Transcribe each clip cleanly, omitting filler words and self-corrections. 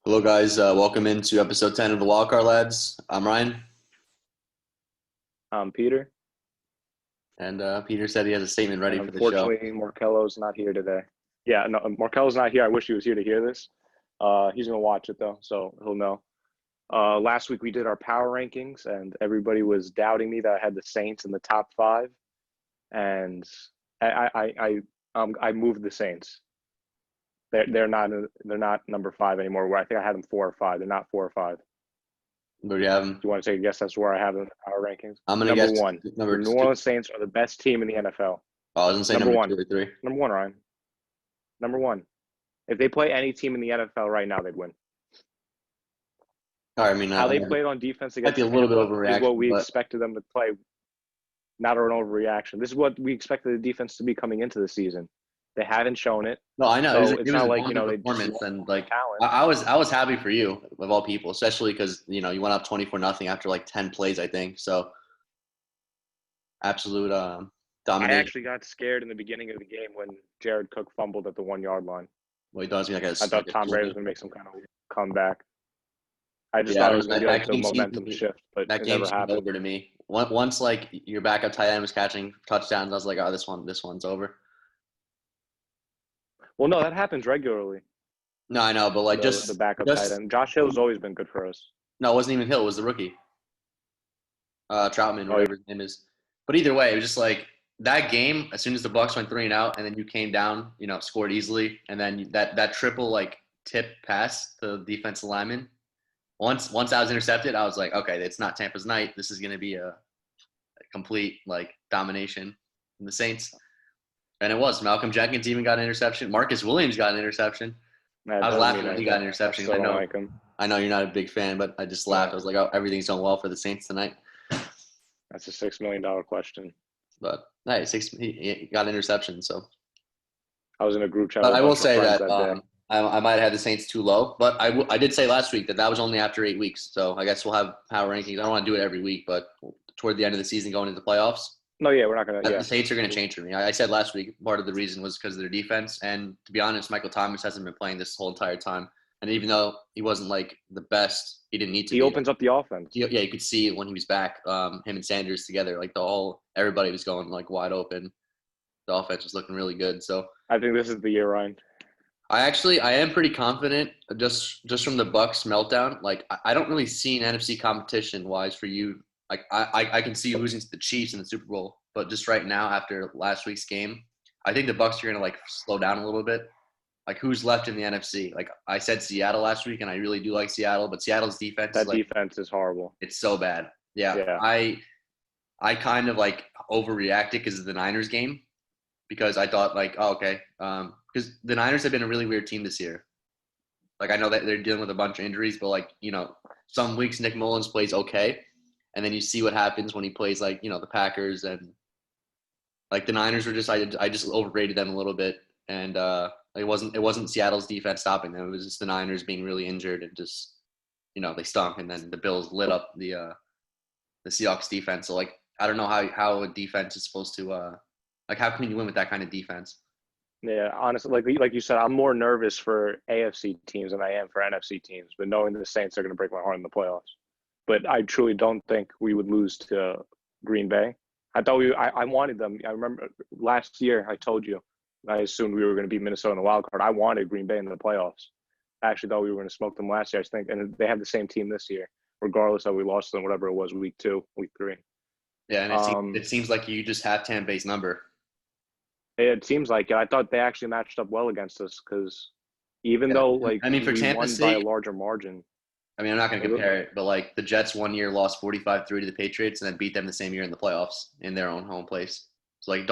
Hello, guys. Welcome into episode 10 of the Wildcard Lads. I'm Ryan, Peter, and Peter said he has a statement ready and for the show. unfortunately, Markello's not here today. Yeah, no, Markello's not here. I wish he was here to hear this. He's gonna watch it though, so he'll know. Last week we did our power rankings, and everybody was doubting me that I had the Saints in the top five, and I moved the Saints. They're not number five anymore. Where I think I had them 4 or 5. They're not 4 or 5. Where do you have him? Do you want to take a guess? That's where I have them in the power rankings. I'm gonna Number guess one, number the New two. Orleans Saints are the best team in the NFL. Oh, I was gonna say Number number one. 2 or 3. Number one, Ryan. Number one. If they play any team in the NFL right now, they'd win. All right, I mean, How they played on defense might against be a little bit Tampa is what overreaction, we but expected them to play. Not an overreaction. This is what we expected the defense to be coming into the season. They haven't shown it, no, I know so it it's was not a like dominant they just performance, lost and like talent. I was happy for you of all people, especially because you went up 24-0 after like 10 plays, I think. So absolute I domination. actually got scared in the beginning of the game when Jared Cook fumbled at the 1 yard line. Well, he does me like I thought Tom Brady was going to make some kind of comeback. I just Yeah, I thought it don't was know. going to be like the momentum shift, but That it game never seemed happened. over to me. Once like your backup tight end was catching touchdowns, I was like, oh, this one's over. Well, no, that happens regularly. No, I know, but like The backup tight end. Josh Hill's always been good for us. no, it wasn't even Hill. It was the rookie, Troutman, Oh, yeah. whatever his name is. But either way, it was just like that game. As soon as the Bucks went 3-and-out, and then you came down, scored easily, and then that triple like tip pass to the defensive lineman. Once I was intercepted, I was like, okay, it's not Tampa's night. This is going to be a complete like domination from the Saints. And it was. Malcolm Jenkins even got an interception. Marcus Williams got an interception. I was laughing when he got an interception. I don't like him. I know you're not a big fan, but I just laughed. I was like, oh, everything's going well for the Saints tonight. That's a $6 million question. But hey, he got an interception. So I was in a group chat. but with I a will bunch of say friends that day. I might have had the Saints too low. But I did say last week that was only after 8 weeks. So I guess we'll have power rankings. I don't want to do it every week, but toward the end of the season going into the playoffs, No, yeah, we're not going to. Yeah. the Saints are going to change for me. I said last week part of the reason was because of their defense. And to be honest, Michael Thomas hasn't been playing this whole entire time. And even though he wasn't like the best, he didn't need to. He opens up the offense. Yeah, you could see when he was back, him and Sanders together, like everybody was going like wide open. The offense was looking really good. So I think this is the year, Ryan. I am pretty confident just from the Bucks meltdown. Like I don't really see an NFC competition wise for you. Like I can see you losing to the Chiefs in the Super Bowl, but just right now after last week's game, I think the Bucks are gonna like slow down a little bit. Like who's left in the NFC? Like I said Seattle last week, and I really do like Seattle, but Seattle's defense defense is horrible. It's so bad. Yeah. I kind of like overreacted because of the Niners game because I thought like, oh, okay, because the Niners have been a really weird team this year. Like I know that they're dealing with a bunch of injuries, but like some weeks Nick Mullins plays okay, and then you see what happens when he plays like the Packers and like the Niners were just I just overrated them a little bit, and it wasn't Seattle's defense stopping them. It was just the Niners being really injured and just they stunk, and then the Bills lit up the Seahawks defense. So like I don't know how a defense is supposed to like how can you win with that kind of defense? Yeah, honestly, like you said, I'm more nervous for AFC teams than I am for NFC teams. But knowing the Saints are going to break my heart in the playoffs, but I truly don't think we would lose to Green Bay. I wanted them. I remember last year I told you I assumed we were going to beat Minnesota in the wild card. I wanted Green Bay in the playoffs. I actually thought we were going to smoke them last year. I think, and they have the same team this year, regardless of we lost them, whatever it was, week 2, week 3. Yeah, and it seems like you just have Tampa Bay's number. It seems like it. I thought they actually matched up well against us because even though like for we Tampa's won by sake, a larger margin. I'm not going to compare it, but like the Jets one year lost 45-3 to the Patriots and then beat them the same year in the playoffs in their own home place. So like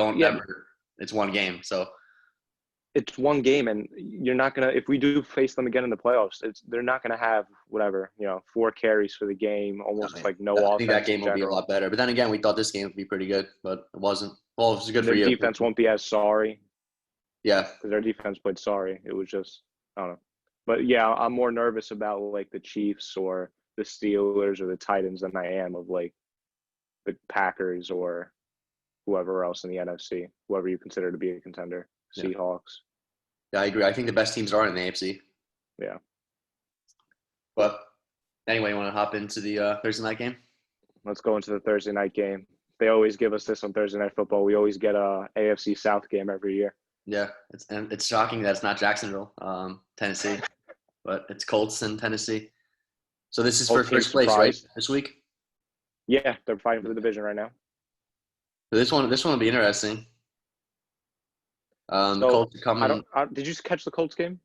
it's one game. So it's one game, and you're not gonna. If we do face them again in the playoffs, they're not gonna have 4 carries for the game, almost like no offense. I think that game will be a lot better. But then again, we thought this game would be pretty good, but it wasn't. Well, it was good for you. Their defense won't be as sorry. Yeah, because their defense played sorry. It was just I don't know. But yeah, I'm more nervous about like the Chiefs or the Steelers or the Titans than I am of like the Packers or whoever else in the NFC, whoever you consider to be a contender, Seahawks. Yeah, I agree. I think the best teams are in the AFC. Yeah. But anyway, you want to hop into the Thursday night game? Let's go into the Thursday night game. They always give us this on Thursday Night Football. We always get a AFC South game every year. Yeah, it's shocking that it's not Jacksonville, Tennessee, but it's Colts in Tennessee. So this is for Both teams first place, right? surprised. This week. Yeah, they're fighting for the division right now. So this one will be interesting. The So Colts are coming. Did you catch the Colts game?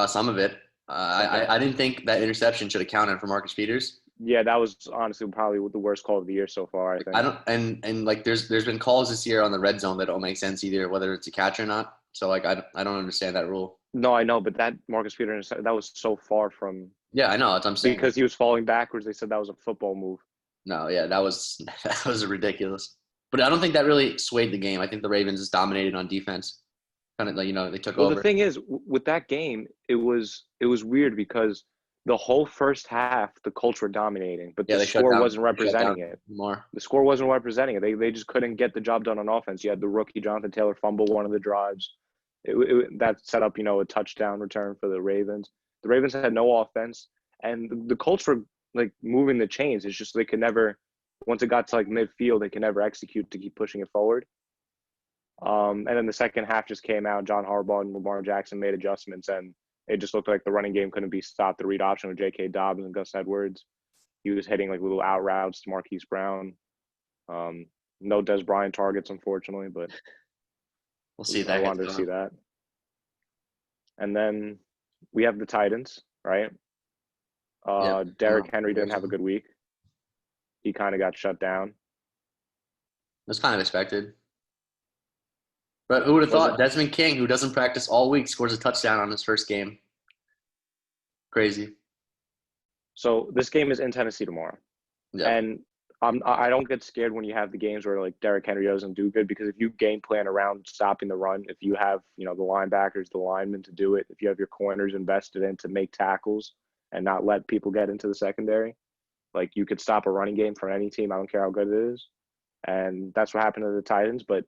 Some of it. I didn't think that interception should have counted for Marcus Peters. Yeah, that was honestly probably the worst call of the year so far, I think. I don't and like there's been calls this year on the red zone that don't make sense either, whether it's a catch or not. So like I don't understand that rule. No, I know, but that Marcus Peters, that was so far from. Yeah, I know. That's what I'm saying. Because he was falling backwards, they said that was a football move. No, yeah, that was ridiculous. But I don't think that really swayed the game. I think the Ravens just dominated on defense. Kind of like, they took over. Well, the thing is, with that game, it was weird because the whole first half, the Colts were dominating, but the score wasn't representing it. More. The score wasn't representing it. They just couldn't get the job done on offense. You had the rookie Jonathan Taylor fumble one of the drives. That set up, a touchdown return for the Ravens. The Ravens had no offense, and the Colts were like moving the chains. It's just they could never, once it got to like midfield, they could never execute to keep pushing it forward. And then the second half just came out. John Harbaugh and Lamar Jackson made adjustments, and it just looked like the running game couldn't be stopped. The read option with J.K. Dobbins and Gus Edwards. He was hitting like little out routes to Marquise Brown. No Des Bryant targets, unfortunately, but we'll see that. I wanted to see that. And then we have the Titans, right? Derrick Henry didn't have a good week. He kind of got shut down. That's kind of expected. But who would have thought Desmond King, who doesn't practice all week, scores a touchdown on his first game? Crazy. So this game is in Tennessee tomorrow. Yeah. And I don't get scared when you have the games where like Derrick Henry doesn't do good, because if you game plan around stopping the run, if you have, the linebackers, the linemen to do it, if you have your corners invested in to make tackles and not let people get into the secondary, like you could stop a running game from any team. I don't care how good it is. And that's what happened to the Titans. But,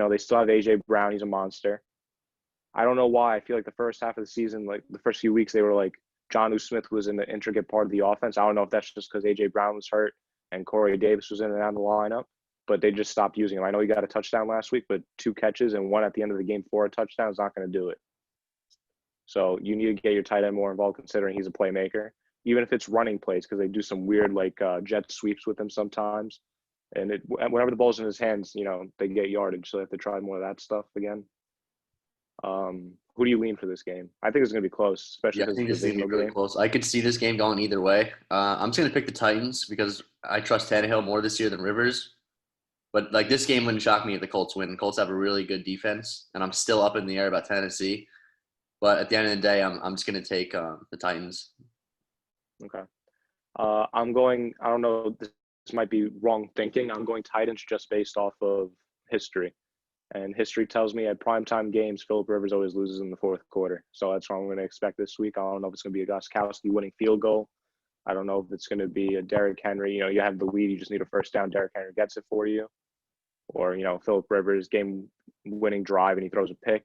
they still have A.J. Brown. He's a monster. I don't know why. I feel like the first half of the season, like the first few weeks, they were like Jonnu Smith was an intricate part of the offense. I don't know if that's just because A.J. Brown was hurt and Corey Davis was in and out of the lineup, but they just stopped using him. I know he got a touchdown last week, but 2 catches and 1 at the end of the game for a touchdown is not going to do it. So you need to get your tight end more involved, considering he's a playmaker, even if it's running plays, because they do some weird like jet sweeps with him sometimes. And whenever the ball's in his hands, they get yardage. So they have to try more of that stuff again. Who do you lean for this game? I think it's going to be close, especially I think it's going to be really close. I could see this game going either way. I'm just going to pick the Titans because I trust Tannehill more this year than Rivers. But like this game wouldn't shock me if the Colts win. The Colts have a really good defense, and I'm still up in the air about Tennessee. But at the end of the day, I'm just going to take the Titans. Okay. I'm going. I don't know. This might be wrong thinking. I'm going Titans just based off of history. And history tells me at primetime games, Phillip Rivers always loses in the fourth quarter. So that's what I'm going to expect this week. I don't know if it's going to be a Gostkowski winning field goal. I don't know if it's going to be a Derrick Henry. You have the lead. You just need a first down. Derrick Henry gets it for you. Or, Phillip Rivers game-winning drive and he throws a pick.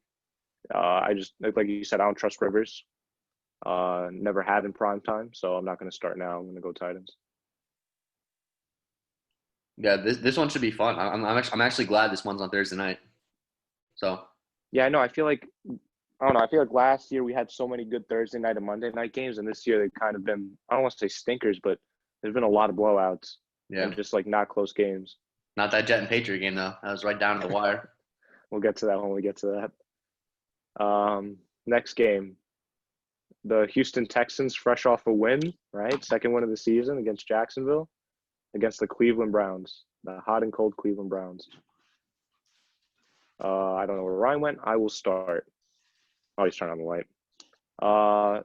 I just, like you said, I don't trust Rivers. Never have in primetime. So I'm not going to start now. I'm going to go Titans. Yeah, this one should be fun. I'm actually glad this one's on Thursday night. So. Yeah, I know. I feel like last year we had so many good Thursday night and Monday night games, and this year they've kind of been, I don't want to say stinkers, but there's been a lot of blowouts. Yeah. And just like not close games. Not that Jet and Patriot game though. That was right down to the wire. We'll get to that when we get to that. Next game. The Houston Texans, fresh off a win, right? Second win of the season against Jacksonville. Against the Cleveland Browns, the hot and cold Cleveland Browns. I don't know where Ryan went. I will start. Oh, he's turning on the light.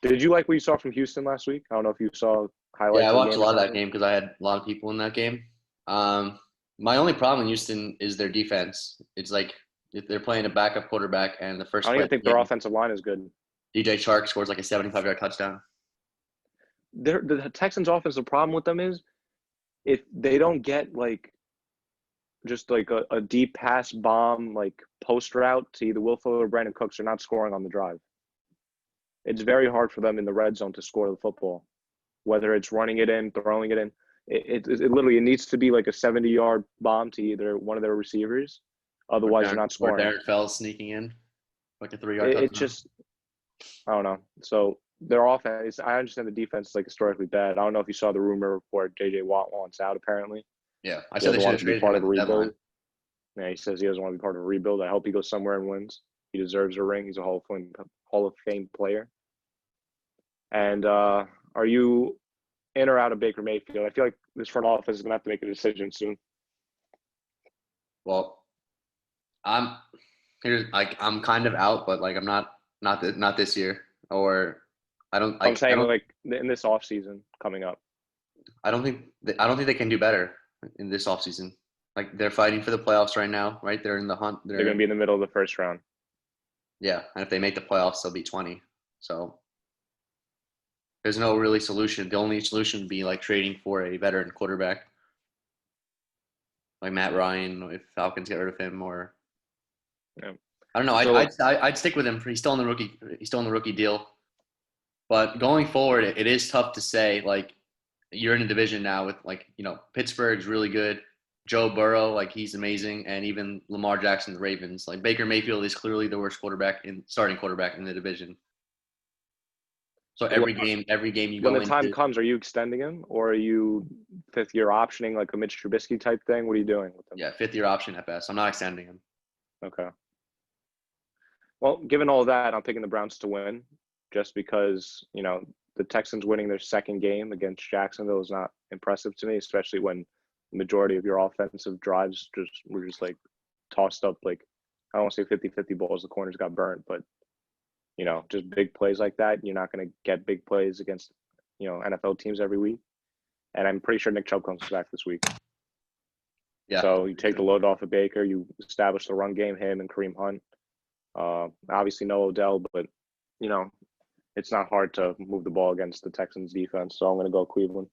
Did you like what you saw from Houston last week? I don't know if you saw highlights. Yeah, I watched a lot of that game because I had a lot of people in that game. My only problem in Houston is their defense. It's like if they're playing a backup quarterback and the first. I don't even think their offensive line is good. DJ Chark scores like a 75-yard touchdown. The Texans' offensive problem with them is, if they don't get like just like a deep pass bomb, like post route to either Will Fuller or Brandon Cooks, they're not scoring on the drive. it's very hard for them in the red zone to score the football, whether it's running it in, throwing it in. It literally, it needs to be like a 70-yard bomb to either one of their receivers. Otherwise, you're not Or scoring. Darren Fells sneaking in like a 3-yard It touchdown. just, I don't know. So their offense, I understand the defense is like historically bad. I don't know if you saw the rumor report J.J. Watt wants out apparently. Yeah, I He said they doesn't should want have to be traded part him of at a the deadline. rebuild. Yeah, he says he doesn't want to be part of a rebuild. I hope he goes somewhere and wins. He deserves a ring. He's a Hall of Fame player. And are you in or out of Baker Mayfield? I feel like this front office is going to have to make a decision soon. Well, I'm kind of out, but like I'm not this year, or I don't. I'm saying like in this offseason coming up. I don't think they can do better in this offseason. Like they're fighting for the playoffs right now, right? They're in the hunt. They're going to be in the middle of the first round. Yeah, and if they make the playoffs, they'll be 20. So there's no really solution. The only solution would be like trading for a veteran quarterback, like Matt Ryan, if Falcons get rid of him, or yeah. I don't know. I'd stick with him. He's still in the rookie. He's still in the rookie deal. But going forward, it is tough to say. Like you're in a division now with like Pittsburgh's really good. Joe Burrow, like he's amazing, and even Lamar Jackson, the Ravens. Like Baker Mayfield is clearly the worst starting quarterback in the division. So every game you go when the time into, comes, are you extending him or are you fifth-year optioning like a Mitch Trubisky type thing? What are you doing with him? Yeah, fifth-year option at best. I'm not extending him. Okay. Well, given all that, I'm picking the Browns to win just because, the Texans winning their second game against Jacksonville is not impressive to me, especially when the majority of your offensive drives were just like tossed up, like, I don't want to say 50-50 balls. The corners got burnt, but just big plays like that. You're not going to get big plays against, NFL teams every week. And I'm pretty sure Nick Chubb comes back this week. Yeah. So you take the load off of Baker. You establish the run game, him and Kareem Hunt. Obviously no Odell, but, it's not hard to move the ball against the Texans defense. So I'm going to go Cleveland.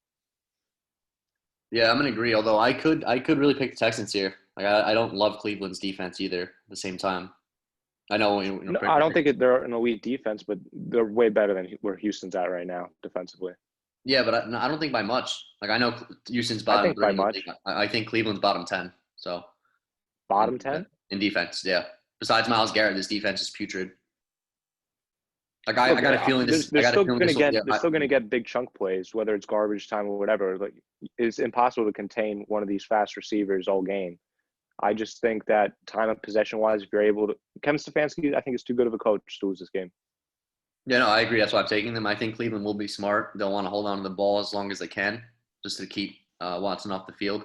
Yeah, I'm going to agree. Although I could really pick the Texans here. Like I don't love Cleveland's defense either at the same time. I know. No, I don't think they're an elite defense, but they're way better than where Houston's at right now defensively. Yeah, but I don't think by much. Like I know Houston's bottom. I think by much. I think Cleveland's bottom 10. So bottom 10 in defense. Yeah. Besides Myles Garrett, this defense is putrid. Like I got a feeling this. They're still going to get big chunk plays, whether it's garbage time or whatever. Like it's impossible to contain one of these fast receivers all game. I just think that time of possession wise, if you're able to, Kevin Stefanski, I think is too good of a coach to lose this game. Yeah, no, I agree. That's why I'm taking them. I think Cleveland will be smart. They'll want to hold on to the ball as long as they can, just to keep Watson off the field.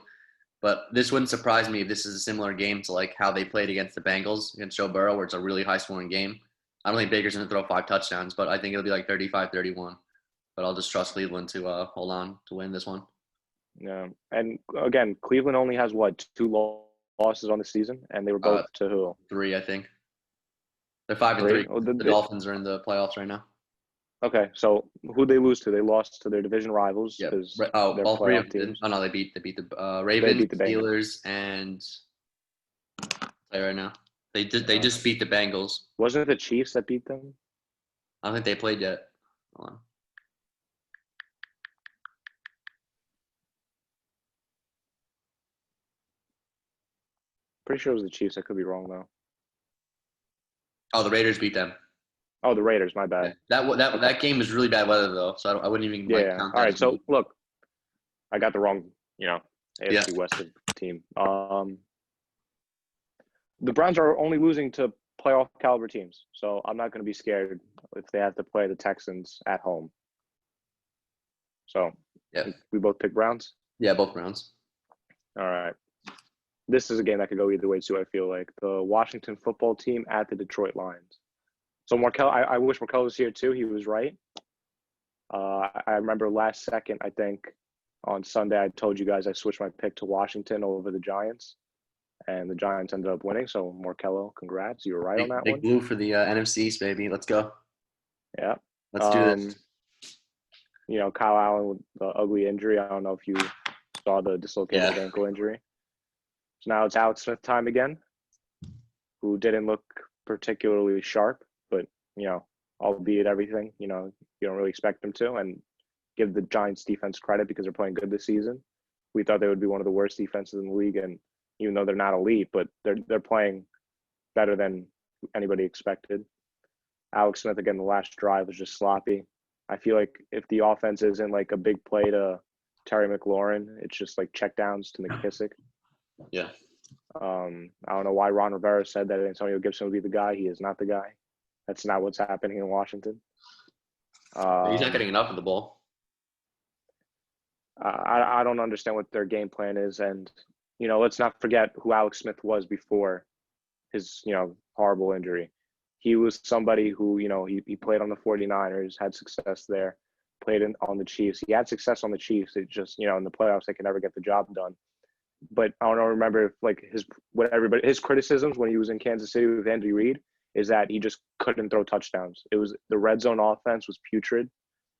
But this wouldn't surprise me if this is a similar game to like how they played against the Bengals against Joe Burrow, where it's a really high-scoring game. I don't think Baker's going to throw 5 touchdowns, but I think it'll be like 35-31. But I'll just trust Cleveland to hold on to win this one. Yeah, and again, Cleveland only has 2 losses on the season, and they were both to who? 3, I think. They're 5-3. Oh, the Dolphins are in the playoffs right now. Okay, so who'd they lose to? They lost to their division rivals. Yeah. All 3 of them. Oh no, they beat the Ravens, beat the Steelers, and I'll tell you right now, they just beat the Bengals. Wasn't it the Chiefs that beat them? I don't think they played yet. Hold on. Pretty sure it was the Chiefs. I could be wrong though. Oh, the Raiders beat them. Oh, the Raiders. My bad. Yeah. That game was really bad weather though, so I wouldn't even. Count that. All right. So look, I got the wrong, AFC West team. The Browns are only losing to playoff caliber teams, so I'm not going to be scared if they have to play the Texans at home. So we both pick Browns. Yeah, both Browns. All right. This is a game that could go either way too. I feel like the Washington football team at the Detroit Lions. So Markel, I wish Markel was here too. He was right. I remember last second, I think on Sunday, I told you guys I switched my pick to Washington over the Giants, and the Giants ended up winning. So Markello, congrats, you were right on that one. Big blue for the NFC East, baby. Let's go. Yeah, let's do this. Kyle Allen with the ugly injury. I don't know if you saw the dislocated ankle injury. So now it's Alex Smith time again, who didn't look particularly sharp, but albeit everything. You don't really expect them to, and give the Giants defense credit because they're playing good this season. We thought they would be one of the worst defenses in the league, and even though they're not elite, but they're playing better than anybody expected. Alex Smith, again, the last drive was just sloppy. I feel like if the offense isn't like a big play to Terry McLaurin, it's just like checkdowns to McKissick. Yeah. I don't know why Ron Rivera said that Antonio Gibson would be the guy. He is not the guy. That's not what's happening in Washington. He's not getting enough of the ball. I don't understand what their game plan is. And, let's not forget who Alex Smith was before his, horrible injury. He was somebody who, he played on the 49ers, had success there, played on the Chiefs. He had success on the Chiefs. It just, in the playoffs, they could never get the job done. But I don't remember if like his criticisms when he was in Kansas City with Andy Reid is that he just couldn't throw touchdowns. It was the red zone offense was putrid.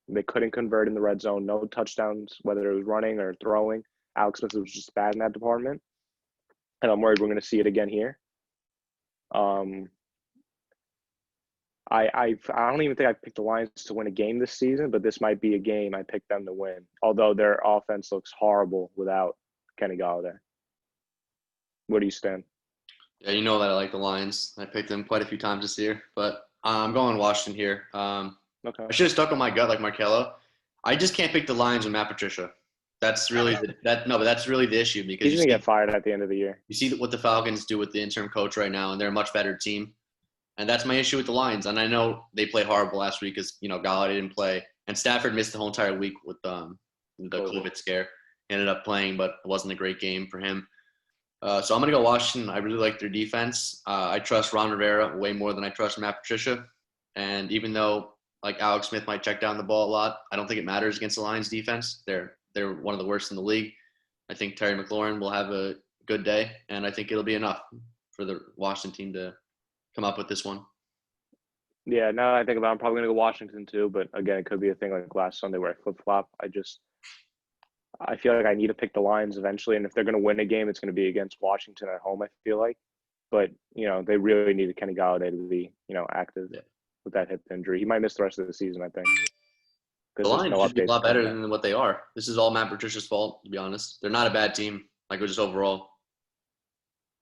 They couldn't convert in the red zone. No touchdowns, whether it was running or throwing. Alex Smith was just bad in that department. And I'm worried we're going to see it again here. I don't even think I picked the Lions to win a game this season, but this might be a game I picked them to win. Although their offense looks horrible without Kenny Galladay. Where do you stand? Yeah, you know that I like the Lions. I picked them quite a few times this year, but I'm going Washington here. Okay. I should have stuck on my gut like Markello. I just can't pick the Lions with Matt Patricia. That's really but that's really the issue because he's gonna get fired at the end of the year. You see what the Falcons do with the interim coach right now, and they're a much better team. And that's my issue with the Lions. And I know they played horrible last week because Galladay didn't play, and Stafford missed the whole entire week with the COVID scare. He ended up playing, but it wasn't a great game for him. So I'm gonna go Washington. I really like their defense. I trust Ron Rivera way more than I trust Matt Patricia. And even though like Alex Smith might check down the ball a lot, I don't think it matters against the Lions defense. They're one of the worst in the league. I think Terry McLaurin will have a good day, and I think it'll be enough for the Washington team to come up with this one. Yeah, now that I think about it, I'm probably going to go Washington too, but again, it could be a thing like last Sunday where I flip-flop. I feel like I need to pick the Lions eventually, and if they're going to win a game, it's going to be against Washington at home, I feel like. But, they really need Kenny Galladay to be, active with that hip injury. He might miss the rest of the season, I think. The Lions should be a lot better than what they are. This is all Matt Patricia's fault, to be honest. They're not a bad team, just overall.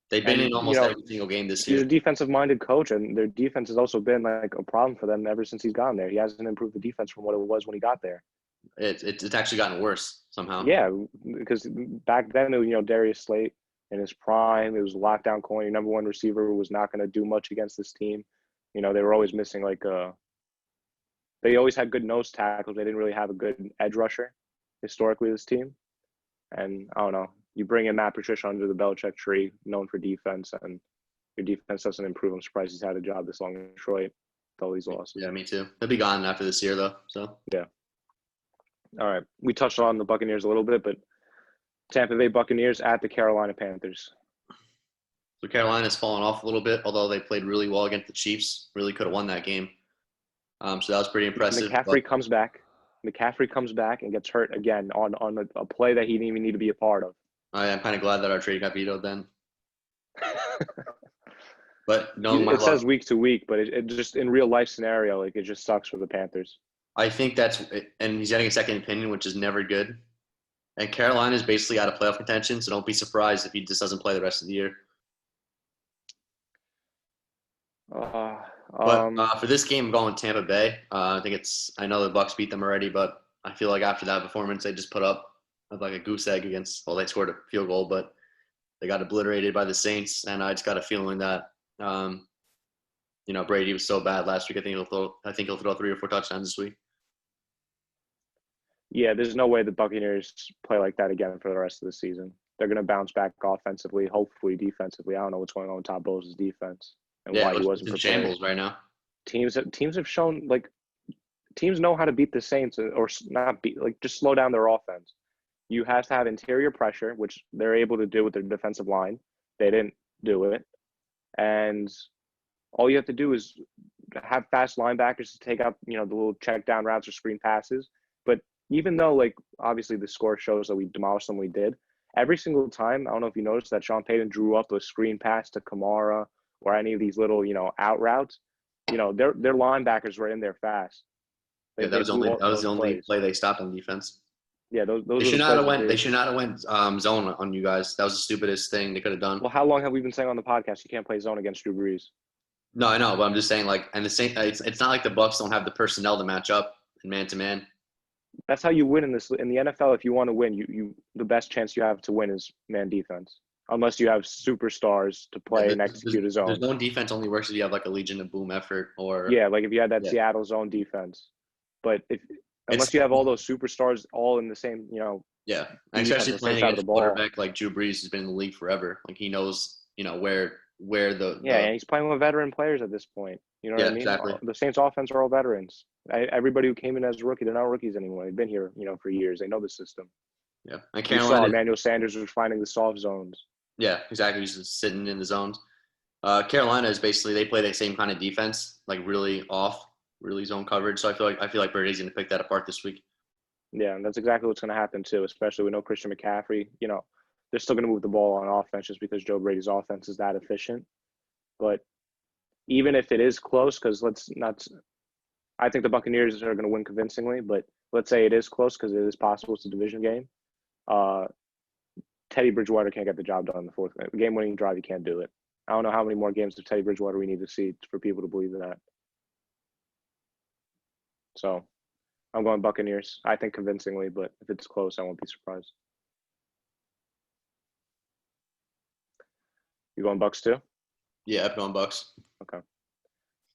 They've been in almost every single game this year. He's a defensive-minded coach, and their defense has also been like a problem for them ever since he's gotten there. He hasn't improved the defense from what it was when he got there. It's actually gotten worse somehow. Yeah, because back then, it was, Darius Slate in his prime. It was a lockdown corner. Your number one receiver was not going to do much against this team. They were always missing they always had good nose tackles. They didn't really have a good edge rusher historically, this team. And I don't know. You bring in Matt Patricia under the Belichick tree, known for defense, and your defense doesn't improve. I'm surprised he's had a job this long in Detroit with all these losses. Yeah, me too. He'll be gone after this year, though. So yeah. All right. We touched on the Buccaneers a little bit, but Tampa Bay Buccaneers at the Carolina Panthers. So Carolina's fallen off a little bit, although they played really well against the Chiefs. Really could have won that game. So that was pretty impressive. McCaffrey comes back and gets hurt again on a play that he didn't even need to be a part of. I'm kind of glad that our trade got vetoed then. But it says week to week, but it just in real life scenario, it just sucks for the Panthers. I think and he's getting a second opinion, which is never good. And Carolina is basically out of playoff contention, so don't be surprised if he just doesn't play the rest of the year. But for this game, I'm going with Tampa Bay. I know the Bucs beat them already, but I feel like after that performance, they just put up like a goose egg they scored a field goal, but they got obliterated by the Saints. And I just got a feeling that, Brady was so bad last week. I think he'll throw 3 or 4 touchdowns this week. Yeah, there's no way the Buccaneers play like that again for the rest of the season. They're going to bounce back offensively, hopefully defensively. I don't know what's going on with Todd Bowles' defense and why he wasn't in shambles right now. Teams have shown teams know how to beat the Saints or not beat, just slow down their offense. You have to have interior pressure, which they're able to do with their defensive line. They didn't do it. And all you have to do is have fast linebackers to take out, the little check down routes or screen passes. But even though, obviously the score shows that we demolished them, we did. Every single time, I don't know if you noticed that Sean Payton drew up a screen pass to Kamara or any of these little, out routes. their linebackers were in there fast. That was the only play they stopped on defense. Yeah, those they should not have went. They should not have went zone on you guys. That was the stupidest thing they could have done. Well, how long have we been saying on the podcast you can't play zone against Drew Brees? No, I know, but I'm just saying and the same. It's not like the Bucs don't have the personnel to match up in man to man. That's how you win in the NFL. If you want to win, you the best chance you have to win is man defense, unless you have superstars to play and execute a zone. There's no defense only works if you have like a Legion of Boom effort or like if you had that Seattle zone defense, but unless you have all those superstars all in the same, Yeah, especially playing against a quarterback like Drew Brees has been in the league forever. Like he knows, where and he's playing with veteran players at this point. You know what I mean? Exactly. The Saints offense are all veterans. Everybody who came in as a rookie, they're not rookies anymore. They've been here, for years. They know the system. Yeah, and Carolina. You saw Emmanuel Sanders was finding the soft zones. Yeah, exactly. He's just sitting in the zones. Carolina is basically they play the same kind of defense, like really zone coverage. So I feel like Brady's going to pick that apart this week. Yeah, and that's exactly what's going to happen too. Especially we know Christian McCaffrey. They're still going to move the ball on offense just because Joe Brady's offense is that efficient. But even if it is close, because I think the Buccaneers are going to win convincingly. But let's say it is close because it is possible it's a division game. Teddy Bridgewater can't get the job done in the fourth game-winning drive. He can't do it. I don't know how many more games of Teddy Bridgewater we need to see for people to believe in that. So I'm going Buccaneers. I think convincingly, but if it's close, I won't be surprised. You going Bucs too? Yeah, I'm going Bucs. Okay.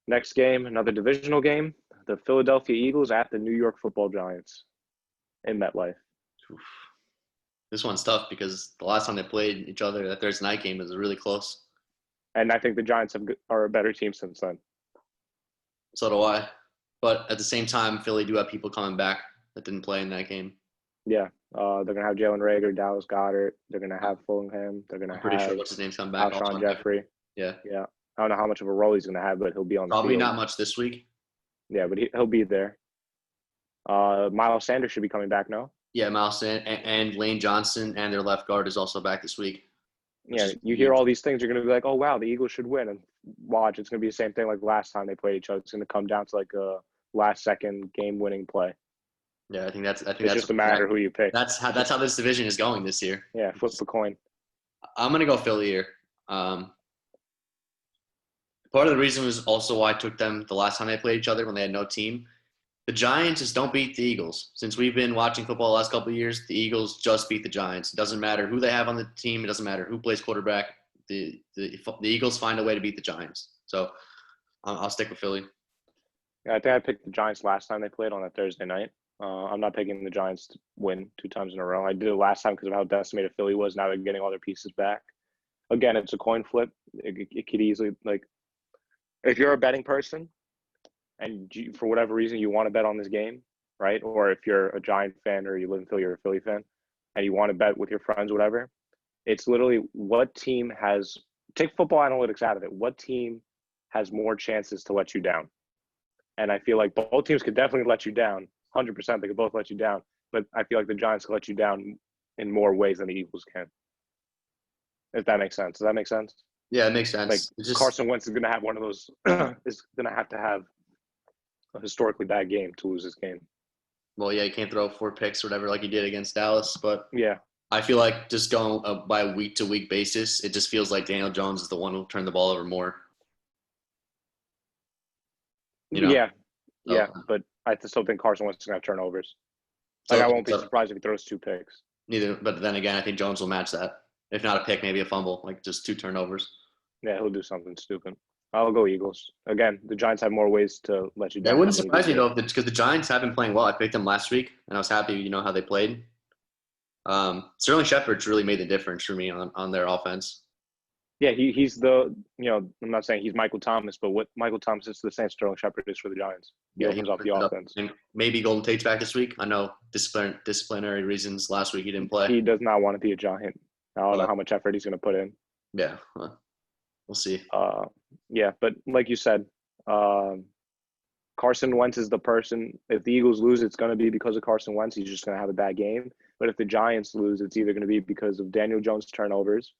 Next game, another divisional game. The Philadelphia Eagles at the New York Football Giants in MetLife. Oof. This one's tough because the last time they played each other, that Thursday night game, was really close. And I think the Giants are a better team since then. So do I. But at the same time, Philly do have people coming back that didn't play in that game. Yeah. They're going to have Jalen Reagor, Dallas Goedert. They're going to have Fulham. They're going to have pretty sure what's his name's coming back. Alshon Jeffrey. Yeah. Yeah. I don't know how much of a role he's going to have, but he'll be on the Probably field. Not much this week. Yeah, but he'll be there. Miles Sanders should be coming back, no? Yeah, Miles Sanders and Lane Johnson and their left guard is also back this week. Yeah, you hear all these things, you're going to be like, oh, wow, the Eagles should win. And watch, it's going to be the same thing like last time they played each other. It's going to come down to like a last-second game-winning play. Yeah, I think that's just a matter who you pick. That's how this division is going this year. Yeah, flip the coin. I'm going to go Philly here. Part of the reason was also why I took them the last time they played each other when they had no team. The Giants just don't beat the Eagles. Since we've been watching football the last couple of years, the Eagles just beat the Giants. It doesn't matter who they have on the team. It doesn't matter who plays quarterback. The Eagles find a way to beat the Giants. So I'll stick with Philly. Yeah, I think I picked the Giants last time they played on that Thursday night. I'm not picking the Giants to win 2 times in a row. I did it last time because of how decimated Philly was. Now they're getting all their pieces back. Again, it's a coin flip. It could easily, like, if you're a betting person and for whatever reason you want to bet on this game, right? Or if you're a Giant fan or you live in Philly, you're a Philly fan, and you want to bet with your friends, whatever, it's literally what team has – take football analytics out of it. What team has more chances to let you down? And I feel like both teams could definitely let you down. 100% they could both let you down. But I feel like the Giants could let you down in more ways than the Eagles can. If that makes sense. Does that make sense? Yeah, it makes sense. Like Carson Wentz is going to have one of those is going to have a historically bad game to lose this game. Well, yeah, you can't throw 4 picks or whatever like you did against Dallas. But yeah, I feel like just going by a week-to-week basis, it just feels like Daniel Jones is the one who turned the ball over more. Yeah, but I still think Carson Wentz is going to have turnovers. Like, I won't be surprised if he throws 2 picks. Neither, but then again, I think Jones will match that. If not a pick, maybe a fumble, like just 2 turnovers. Yeah, he'll do something stupid. I'll go Eagles. Again, the Giants have more ways to let you down. That wouldn't surprise me, though, because the Giants have been playing well. I picked them last week, and I was happy, how they played. Sterling Shepard's really made the difference for me on their offense. Yeah, he's the, I'm not saying he's Michael Thomas, but what Michael Thomas is to the Saints, Sterling Shepard is for the Giants. He opens up the offense. And maybe Golden Tate's back this week. I know disciplinary reasons last week he didn't play. He does not want to be a Giant. I don't know how much effort he's going to put in. Yeah, we'll see. Yeah, but like you said, Carson Wentz is the person. If the Eagles lose, it's going to be because of Carson Wentz. He's just going to have a bad game. But if the Giants lose, it's either going to be because of Daniel Jones' turnovers,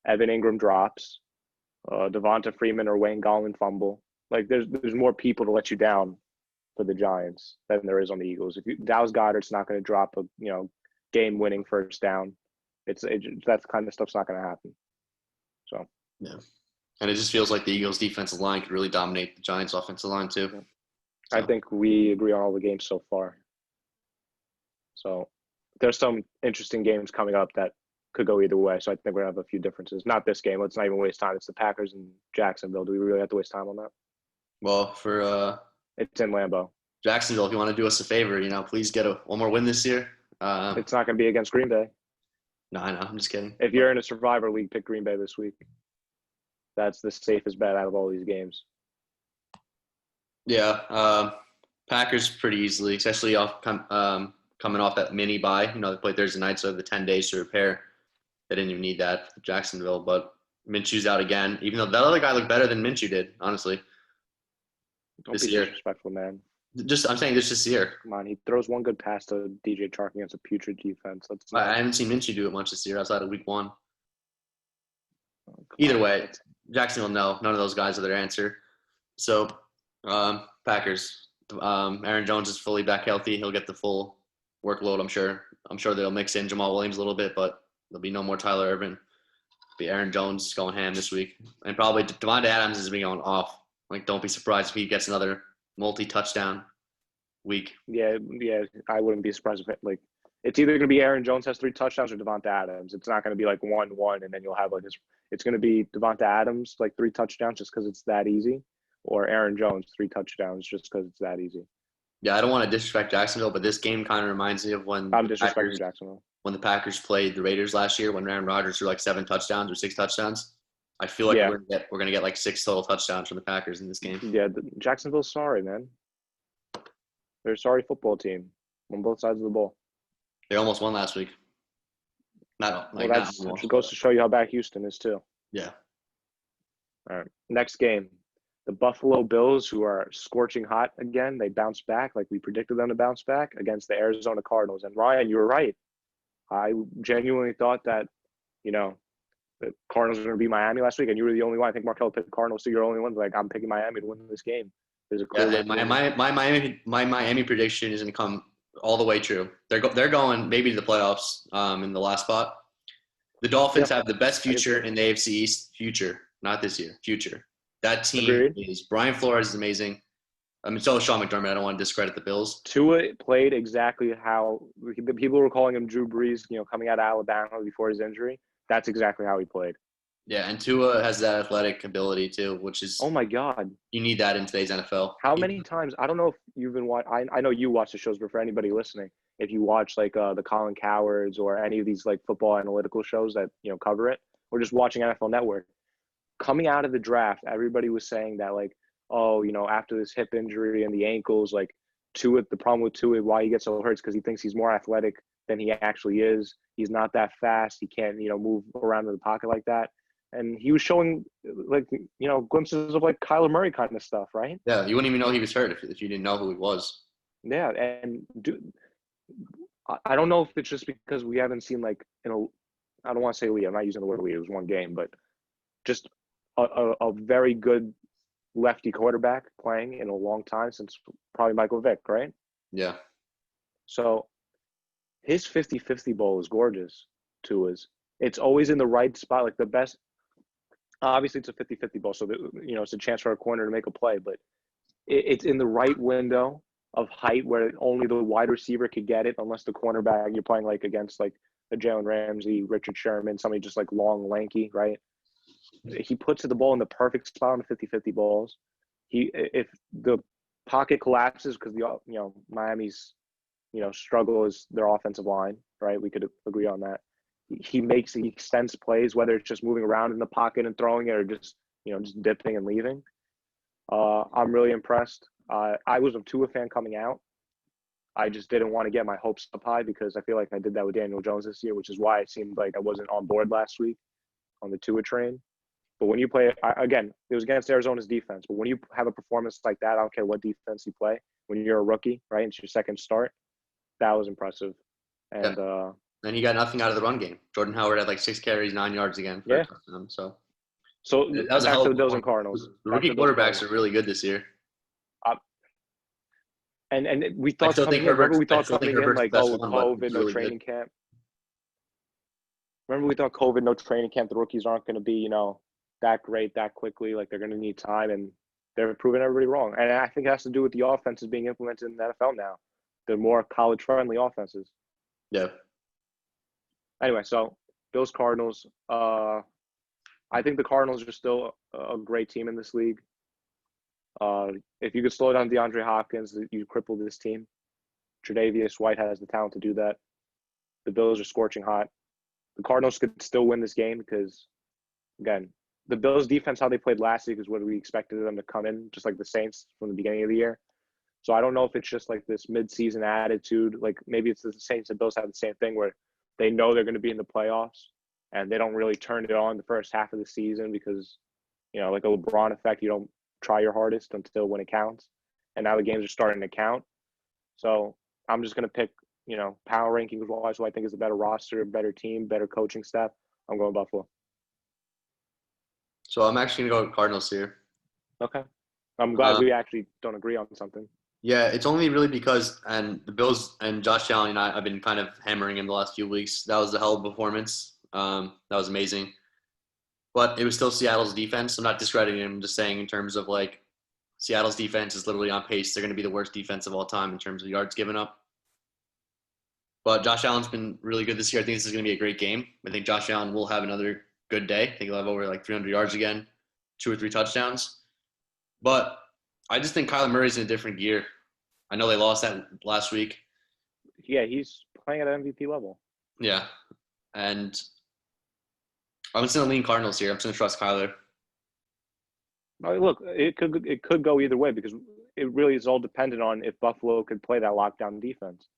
Evan Ingram drops, Devonta Freeman or Wayne Gallman fumble, Like there's more people to let you down for the Giants than there is on the Eagles. Dallas Goedert's not going to drop a game-winning first down. That kind of stuff's not going to happen. So yeah, and it just feels like the Eagles' defensive line could really dominate the Giants' offensive line too. So. I think we agree on all the games so far. So there's some interesting games coming up that could go either way. So I think we're going to have a few differences. Not this game. Let's not even waste time. It's the Packers and Jacksonville. Do we really have to waste time on that? Well, for it's in Lambeau. Jacksonville, if you want to do us a favor, please get one more win this year. It's not going to be against Green Bay. No, I know. I'm just kidding. If you're in a Survivor League, pick Green Bay this week. That's the safest bet out of all these games. Yeah, Packers pretty easily, especially coming off that mini bye. They played Thursday night, so they have the 10 days to repair. They didn't even need that for Jacksonville, but Minshew's out again, even though that other guy looked better than Minshew did, honestly. Don't be disrespectful, man. I'm saying this year. Come on, he throws one good pass to DJ Chark against a putrid defense. I haven't seen Minshew do it much this year outside of week 1. Either way, Jacksonville, no. None of those guys are their answer. So, Packers. Aaron Jones is fully back healthy. He'll get the full workload, I'm sure. I'm sure they'll mix in Jamal Williams a little bit, but there'll be no more Tyler Ervin. It'll be Aaron Jones going ham this week. And probably Devontae Adams is going off. Don't be surprised if he gets another multi-touchdown week. Yeah, I wouldn't be surprised if it's either going to be Aaron Jones has 3 touchdowns or Devontae Adams. It's not going to be 1-1 and then you'll have it's going to be Devontae Adams 3 touchdowns just because it's that easy, or Aaron Jones 3 touchdowns just because it's that easy. Yeah, I don't want to disrespect Jacksonville, but this game kind of reminds me of when I'm disrespecting Jacksonville. When the Packers played the Raiders last year, when Aaron Rodgers threw 7 touchdowns or 6 touchdowns. I feel like we're gonna get 6 total touchdowns from the Packers in this game. Yeah, Jacksonville's sorry, man. They're a sorry football team on both sides of the ball. They almost won last week. It goes to show you how bad Houston is too. Yeah. All right. Next game, the Buffalo Bills, who are scorching hot again, they bounce back like we predicted them to bounce back against the Arizona Cardinals. And Ryan, you were right. I genuinely thought that, the Cardinals were going to beat Miami last week, and you were the only one. I think Markel picked Cardinals, so you're the only one. I'm picking Miami to win this game. There's a clear my Miami prediction is going to come all the way true. They're going maybe to the playoffs in the last spot. The Dolphins have the best future in the AFC East. Future, not this year. Future. That team is Brian Flores is amazing. So is Sean McDermott. I don't want to discredit the Bills. Tua played exactly how people were calling him Drew Brees, coming out of Alabama before his injury. That's exactly how he played. Yeah, and Tua has that athletic ability too, which is oh my god, you need that in today's NFL. How many times? I don't know if you've been watching. I know you watch the shows, but for anybody listening, if you watch the Colin Cowards or any of these football analytical shows that cover it, or just watching NFL Network, coming out of the draft, everybody was saying that after this hip injury and the ankles, Tua, the problem with Tua, why he gets so hurt is because he thinks he's more athletic than he actually is. He's not that fast. He can't move around in the pocket like that. And he was showing glimpses of Kyler Murray kind of stuff, right? Yeah, you wouldn't even know he was hurt if you didn't know who he was. Yeah, and I don't know if it's just because we haven't seen I don't want to say lead. I'm not using the word lead. It was one game, but just a very good lefty quarterback playing in a long time since probably Michael Vick, right? Yeah. So his 50-50 bowl is gorgeous, Tua's. It's always in the right spot, the best. Obviously, it's a 50-50 ball, so it's a chance for a corner to make a play, but it's in the right window of height where only the wide receiver could get it, unless the cornerback you're playing against a Jalen Ramsey, Richard Sherman, somebody just long, lanky, right? He puts the ball in the perfect spot on the 50-50 balls. If the pocket collapses because Miami's struggle is their offensive line, right? We could agree on that. He extends plays, whether it's just moving around in the pocket and throwing it or just dipping and leaving. I'm really impressed. I was a Tua fan coming out. I just didn't want to get my hopes up high because I feel like I did that with Daniel Jones this year, which is why it seemed like I wasn't on board last week on the Tua train. But when you play, again, it was against Arizona's defense. But when you have a performance like that, I don't care what defense you play. When you're a rookie, right, it's your second start, that was impressive. And then he got nothing out of the run game. Jordan Howard had 6 carries, 9 yards again. So So That was a back hell to of the a Bills and performance. Cardinals. The Back to rookie the Bills and quarterbacks are Cardinals. really good this year. And we I thought still think coming in. Remember, Herbert's. we I thought still think coming in Herbert's the like, best oh, one, but COVID, he's no really good. training camp. Remember, we thought COVID, no training camp. The rookies aren't going to be, that great that quickly. Like they're going to need time, and they're proving everybody wrong. And I think it has to do with the offenses being implemented in the NFL now. They're more college-friendly offenses. Yeah. Anyway, so Bills Cardinals. I think the Cardinals are still a great team in this league. If you could slow down DeAndre Hopkins, you cripple this team. Tre'Davious White has the talent to do that. The Bills are scorching hot. The Cardinals could still win this game because, again, the Bills' defense, how they played last week, is what we expected them to come in, just like the Saints from the beginning of the year. So I don't know if it's just like this mid-season attitude. Like maybe it's the Saints and Bills have the same thing where they know they're going to be in the playoffs and they don't really turn it on the first half of the season because, like a LeBron effect, you don't try your hardest until when it counts. And now the games are starting to count. So I'm just going to pick, power rankings wise, who I think is a better roster, better team, better coaching staff. I'm going Buffalo. So I'm actually going to go with Cardinals here. Okay. I'm glad we actually don't agree on something. Yeah, it's only really because, and the Bills and Josh Allen and I've been kind of hammering him the last few weeks. That was a hell of a performance. That was amazing. But it was still Seattle's defense. I'm not discrediting him, I'm just saying in terms of like Seattle's defense is literally on pace. They're going to be the worst defense of all time in terms of yards given up. But Josh Allen's been really good this year. I think this is going to be a great game. I think Josh Allen will have another good day. I think he'll have over like 300 yards again, 2 or 3 touchdowns. But I just think Kyler Murray's in a different gear. I know they lost that last week. Yeah, he's playing at MVP level. Yeah. And I'm just going to lean Cardinals here. I'm just going to trust Kyler. Look, it could go either way because it really is all dependent on if Buffalo could play that lockdown defense.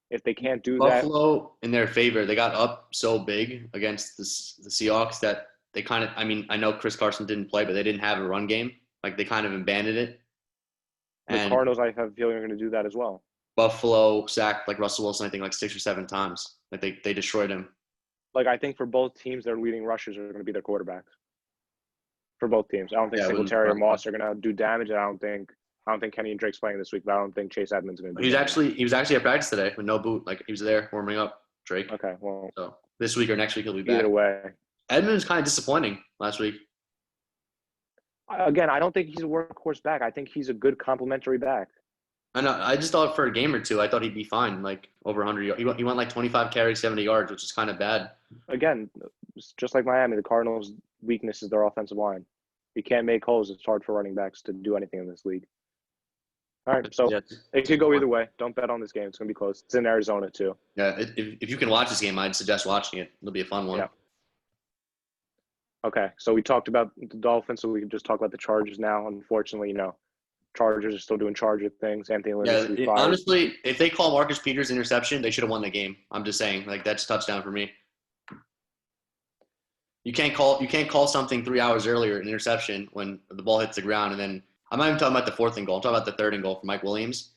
If they can't do Buffalo, in their favor, they got up so big against the Seahawks that they kind of – I mean, I know Chris Carson didn't play, but they didn't have a run game. Like, they kind of abandoned it. The Cardinals, I have a feeling, are going to do that as well. Buffalo sacked, like, Russell Wilson, I think, like 6 or 7 times. Like, they destroyed him. Like, I think for both teams, their leading rushers are going to be their quarterbacks. For both teams. I don't think Singletary or Moss are going to do damage. I don't think Kenny and Drake's playing this week, but I don't think Chase Edmonds is going to do damage. He was actually at practice today with no boot. Like, he was there warming up, Drake. Okay, well. So this week or next week he'll be back. Either way. Edmonds was kind of disappointing last week. Again, I don't think he's a workhorse back. I think he's a good complementary back. I know. I just thought for a game or two, I thought he'd be fine, like over 100 yards. He went like 25 carries, 70 yards, which is kind of bad. Again, just like Miami, the Cardinals' weakness is their offensive line. You can't make holes. It's hard for running backs to do anything in this league. All right, so it could go either way. Don't bet on this game. It's going to be close. It's in Arizona, too. Yeah, if you can watch this game, I'd suggest watching it. It'll be a fun one. Yeah. Okay, so we talked about the Dolphins, so we can just talk about the Chargers now. Unfortunately, Chargers are still doing Charger things. Anthony Lynn is to be fired. Honestly, if they call Marcus Peters interception, they should have won the game. I'm just saying, like, that's a touchdown for me. You can't call something 3 hours earlier an interception when the ball hits the ground, and then I'm not even talking about the 4th and goal. I'm talking about the 3rd and goal for Mike Williams.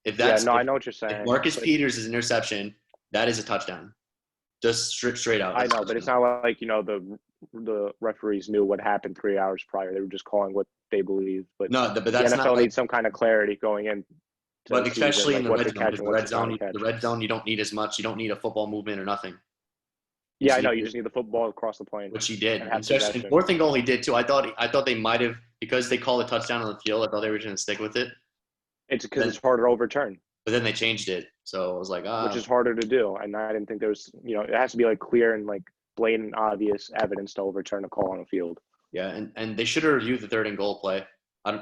I know what you're saying. If Marcus Peters is an interception, that is a touchdown. Just straight out. I know, but it's not like the referees knew what happened 3 hours prior. They were just calling what they believed. But no, but the that's NFL not needs some kind of clarity going in. But especially in the red zone, the red zone, you don't need as much. You don't need a football movement or nothing. Yeah, I know. You just need the football across the plane. Which he did. Especially in 4th and goal, he did too. I thought they might have, because they called a touchdown on the field, I thought they were going to stick with it. It's because it's harder to overturn. But then they changed it. So I was like, which is harder to do. And I didn't think there was, it has to be like clear and like blatant, obvious evidence to overturn a call on a field. Yeah, and they should have reviewed the 3rd and goal play.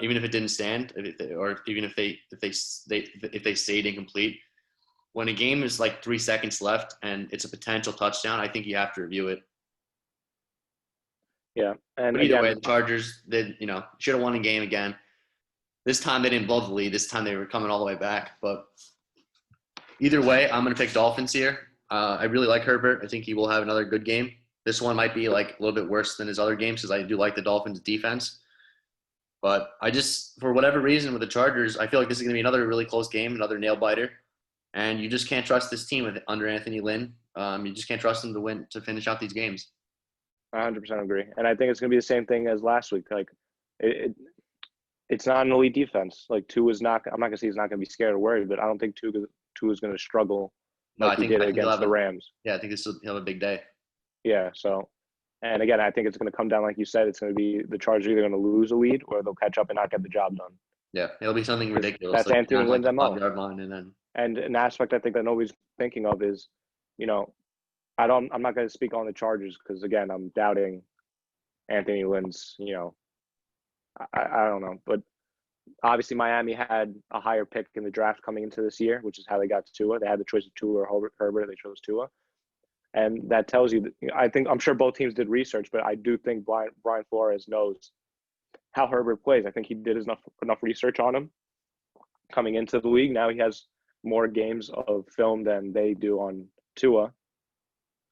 Even if it didn't stand, or even if they stayed incomplete. When a game is like 3 seconds left and it's a potential touchdown, I think you have to review it. Yeah, and but either way, the Chargers should have won the game again. This time they didn't blow the lead. This time they were coming all the way back. But either way, I'm going to pick Dolphins here. I really like Herbert. I think he will have another good game. This one might be like a little bit worse than his other games because I do like the Dolphins' defense. But I just, for whatever reason with the Chargers, I feel like this is going to be another really close game, another nail-biter. And you just can't trust this team under Anthony Lynn. You just can't trust them to finish out these games. I 100% agree. And I think it's going to be the same thing as last week. Like, it's not an elite defense. Like, Tua is not – I'm not going to say he's not going to be scared or worried, but I don't think Tua is going to struggle No, like he did against the Rams. Yeah, I think he'll have a big day. Yeah, so – and, again, I think it's going to come down, like you said, it's going to be the Chargers either going to lose a lead or they'll catch up and not get the job done. Yeah, it'll be something ridiculous. That's Anthony Lynn's MO. 5-yard line and then – And an aspect I think that nobody's thinking of is, you know, I'm not going to speak on the Chargers because, again, I'm doubting Anthony Lynn's, you know, I don't know. But obviously Miami had a higher pick in the draft coming into this year, which is how they got to Tua. They had the choice of Tua or Herbert. They chose Tua. And that tells you that, I'm sure both teams did research, but I do think Brian Flores knows how Herbert plays. I think he did enough research on him coming into the league. Now he has more games of film than they do on Tua,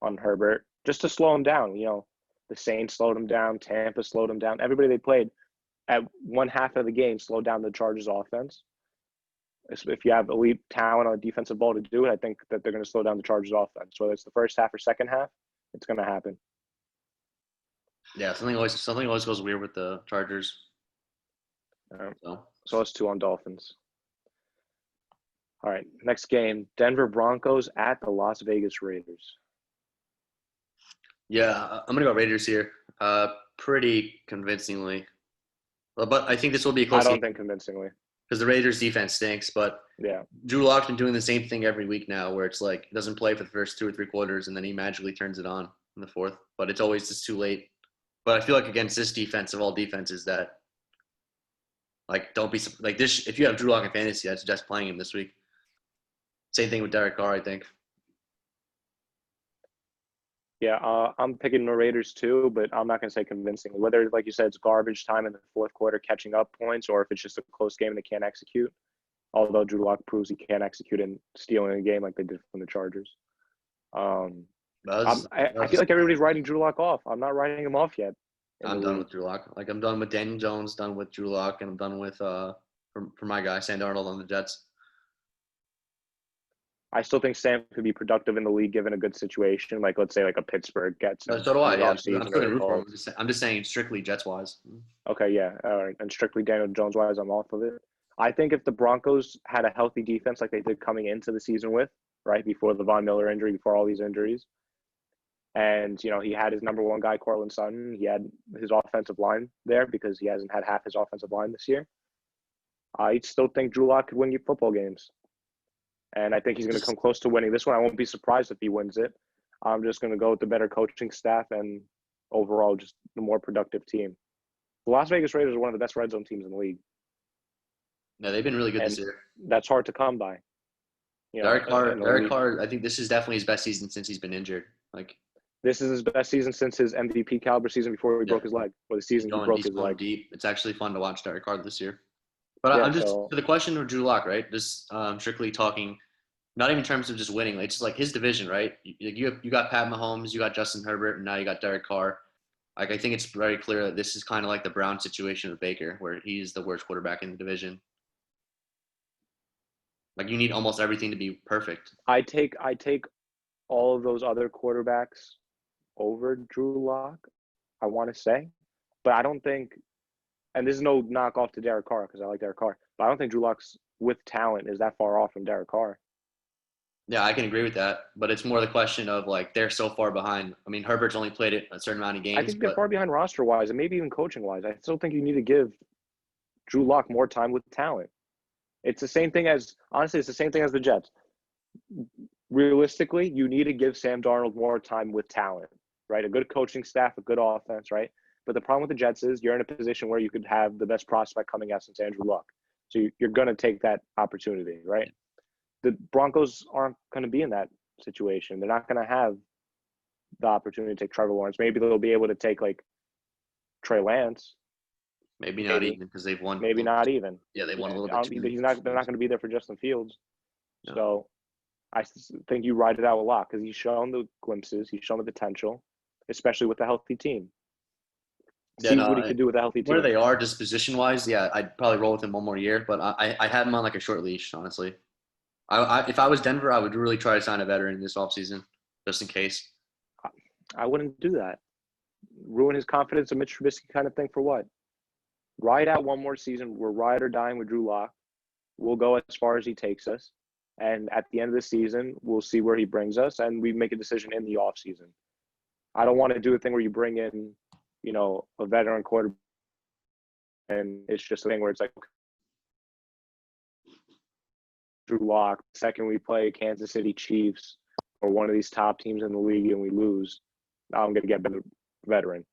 on Herbert, just to slow him down. You know, the Saints slowed him down. Tampa slowed him down. Everybody they played at one half of the game slowed down the Chargers offense. If you have elite talent on the defensive ball to do it, I think that they're going to slow down the Chargers offense. Whether it's the first half or second half, it's going to happen. Yeah, something always goes weird with the Chargers. So it's 2 on Dolphins. All right, next game, Denver Broncos at the Las Vegas Raiders. Yeah, I'm going to go Raiders here pretty convincingly. But I think this will be a close game. I don't think convincingly. Because the Raiders' defense stinks, but yeah, Drew Lock's been doing the same thing every week now where it's like he doesn't play for the first 2 or 3 quarters and then he magically turns it on in the fourth. But it's always just too late. But I feel like against this defense of all defenses that, like, don't be – like this. If you have Drew Lock in fantasy, I'd suggest playing him this week. Same thing with Derek Carr, I think. Yeah, I'm picking the Raiders too, but I'm not going to say convincingly. Whether, like you said, it's garbage time in the fourth quarter catching up points or if it's just a close game and they can't execute. Although Drew Lock proves he can't execute and stealing a game like they did from the Chargers. I feel like everybody's writing Drew Lock off. I'm not writing him off yet. I'm done with Drew Lock. Like, I'm done with Daniel Jones, done with Drew Lock, and I'm done with, for my guy, Sam Darnold on the Jets. I still think Sam could be productive in the league given a good situation, like let's say like a Pittsburgh gets. So do I. Yeah, I'm still going to root for him. I'm just saying strictly Jets wise. Okay, yeah, all right, and strictly Daniel Jones wise, I'm off of it. I think if the Broncos had a healthy defense like they did coming into the season with, right before the Von Miller injury, before all these injuries, and you know he had his number one guy Cortland Sutton, he had his offensive line there because he hasn't had half his offensive line this year. I still think Drew Lock could win you football games. And I think he's going to come close to winning this one. I won't be surprised if he wins it. I'm just going to go with the better coaching staff and overall just the more productive team. The Las Vegas Raiders are one of the best red zone teams in the league. No, they've been really good this year. That's hard to come by. You know, Derek Carr, I think this is definitely his best season since he's been injured. Like, this is his best season since his MVP caliber season before he broke his leg. Or the season he broke his leg. Deep. It's actually fun to watch Derek Carr this year. But I'm just to the question of Drew Lock, right? Just strictly talking, not even in terms of just winning, like just like his division, right? You got Pat Mahomes, you got Justin Herbert, and now you got Derek Carr. Like, I think it's very clear that this is kind of like the Brown situation with Baker, where he's the worst quarterback in the division. Like, you need almost everything to be perfect. I take all of those other quarterbacks over Drew Lock, I want to say, but I don't think. And this is no knockoff to Derek Carr because I like Derek Carr. But I don't think Drew Lock's with talent is that far off from Derek Carr. Yeah, I can agree with that. But it's more the question of, like, they're so far behind. I mean, Herbert's only played it a certain amount of games. I think they're far behind roster-wise and maybe even coaching-wise. I still think you need to give Drew Lock more time with talent. It's the same thing as – honestly, it's the same thing as the Jets. Realistically, you need to give Sam Darnold more time with talent, right? A good coaching staff, a good offense, right? But the problem with the Jets is you're in a position where you could have the best prospect coming out since Andrew Luck. So you're going to take that opportunity, right? The Broncos aren't going to be in that situation. They're not going to have the opportunity to take Trevor Lawrence. Maybe they'll be able to take, like, Trey Lance. Maybe not even because they've won. Maybe not even. Yeah, they won a little bit. They're not going to be there for Justin Fields. No. So I think you ride it out a lot because he's shown the glimpses. He's shown the potential, especially with a healthy team. See what he could do with a healthy team. Where they are, just position-wise, yeah, I'd probably roll with him one more year. But I had him on, like, a short leash, honestly. If I was Denver, I would really try to sign a veteran this offseason, just in case. I wouldn't do that. ruin his confidence, a Mitch Trubisky kind of thing for what? Ride out one more season. We're ride or dying with Drew Lock. We'll go as far as he takes us. And at the end of the season, we'll see where he brings us, and we make a decision in the offseason. I don't want to do a thing where you bring in, a veteran quarterback, and it's just a thing where it's like, Drew Lock, the second we play Kansas City Chiefs or one of these top teams in the league and we lose, I'm going to get a veteran.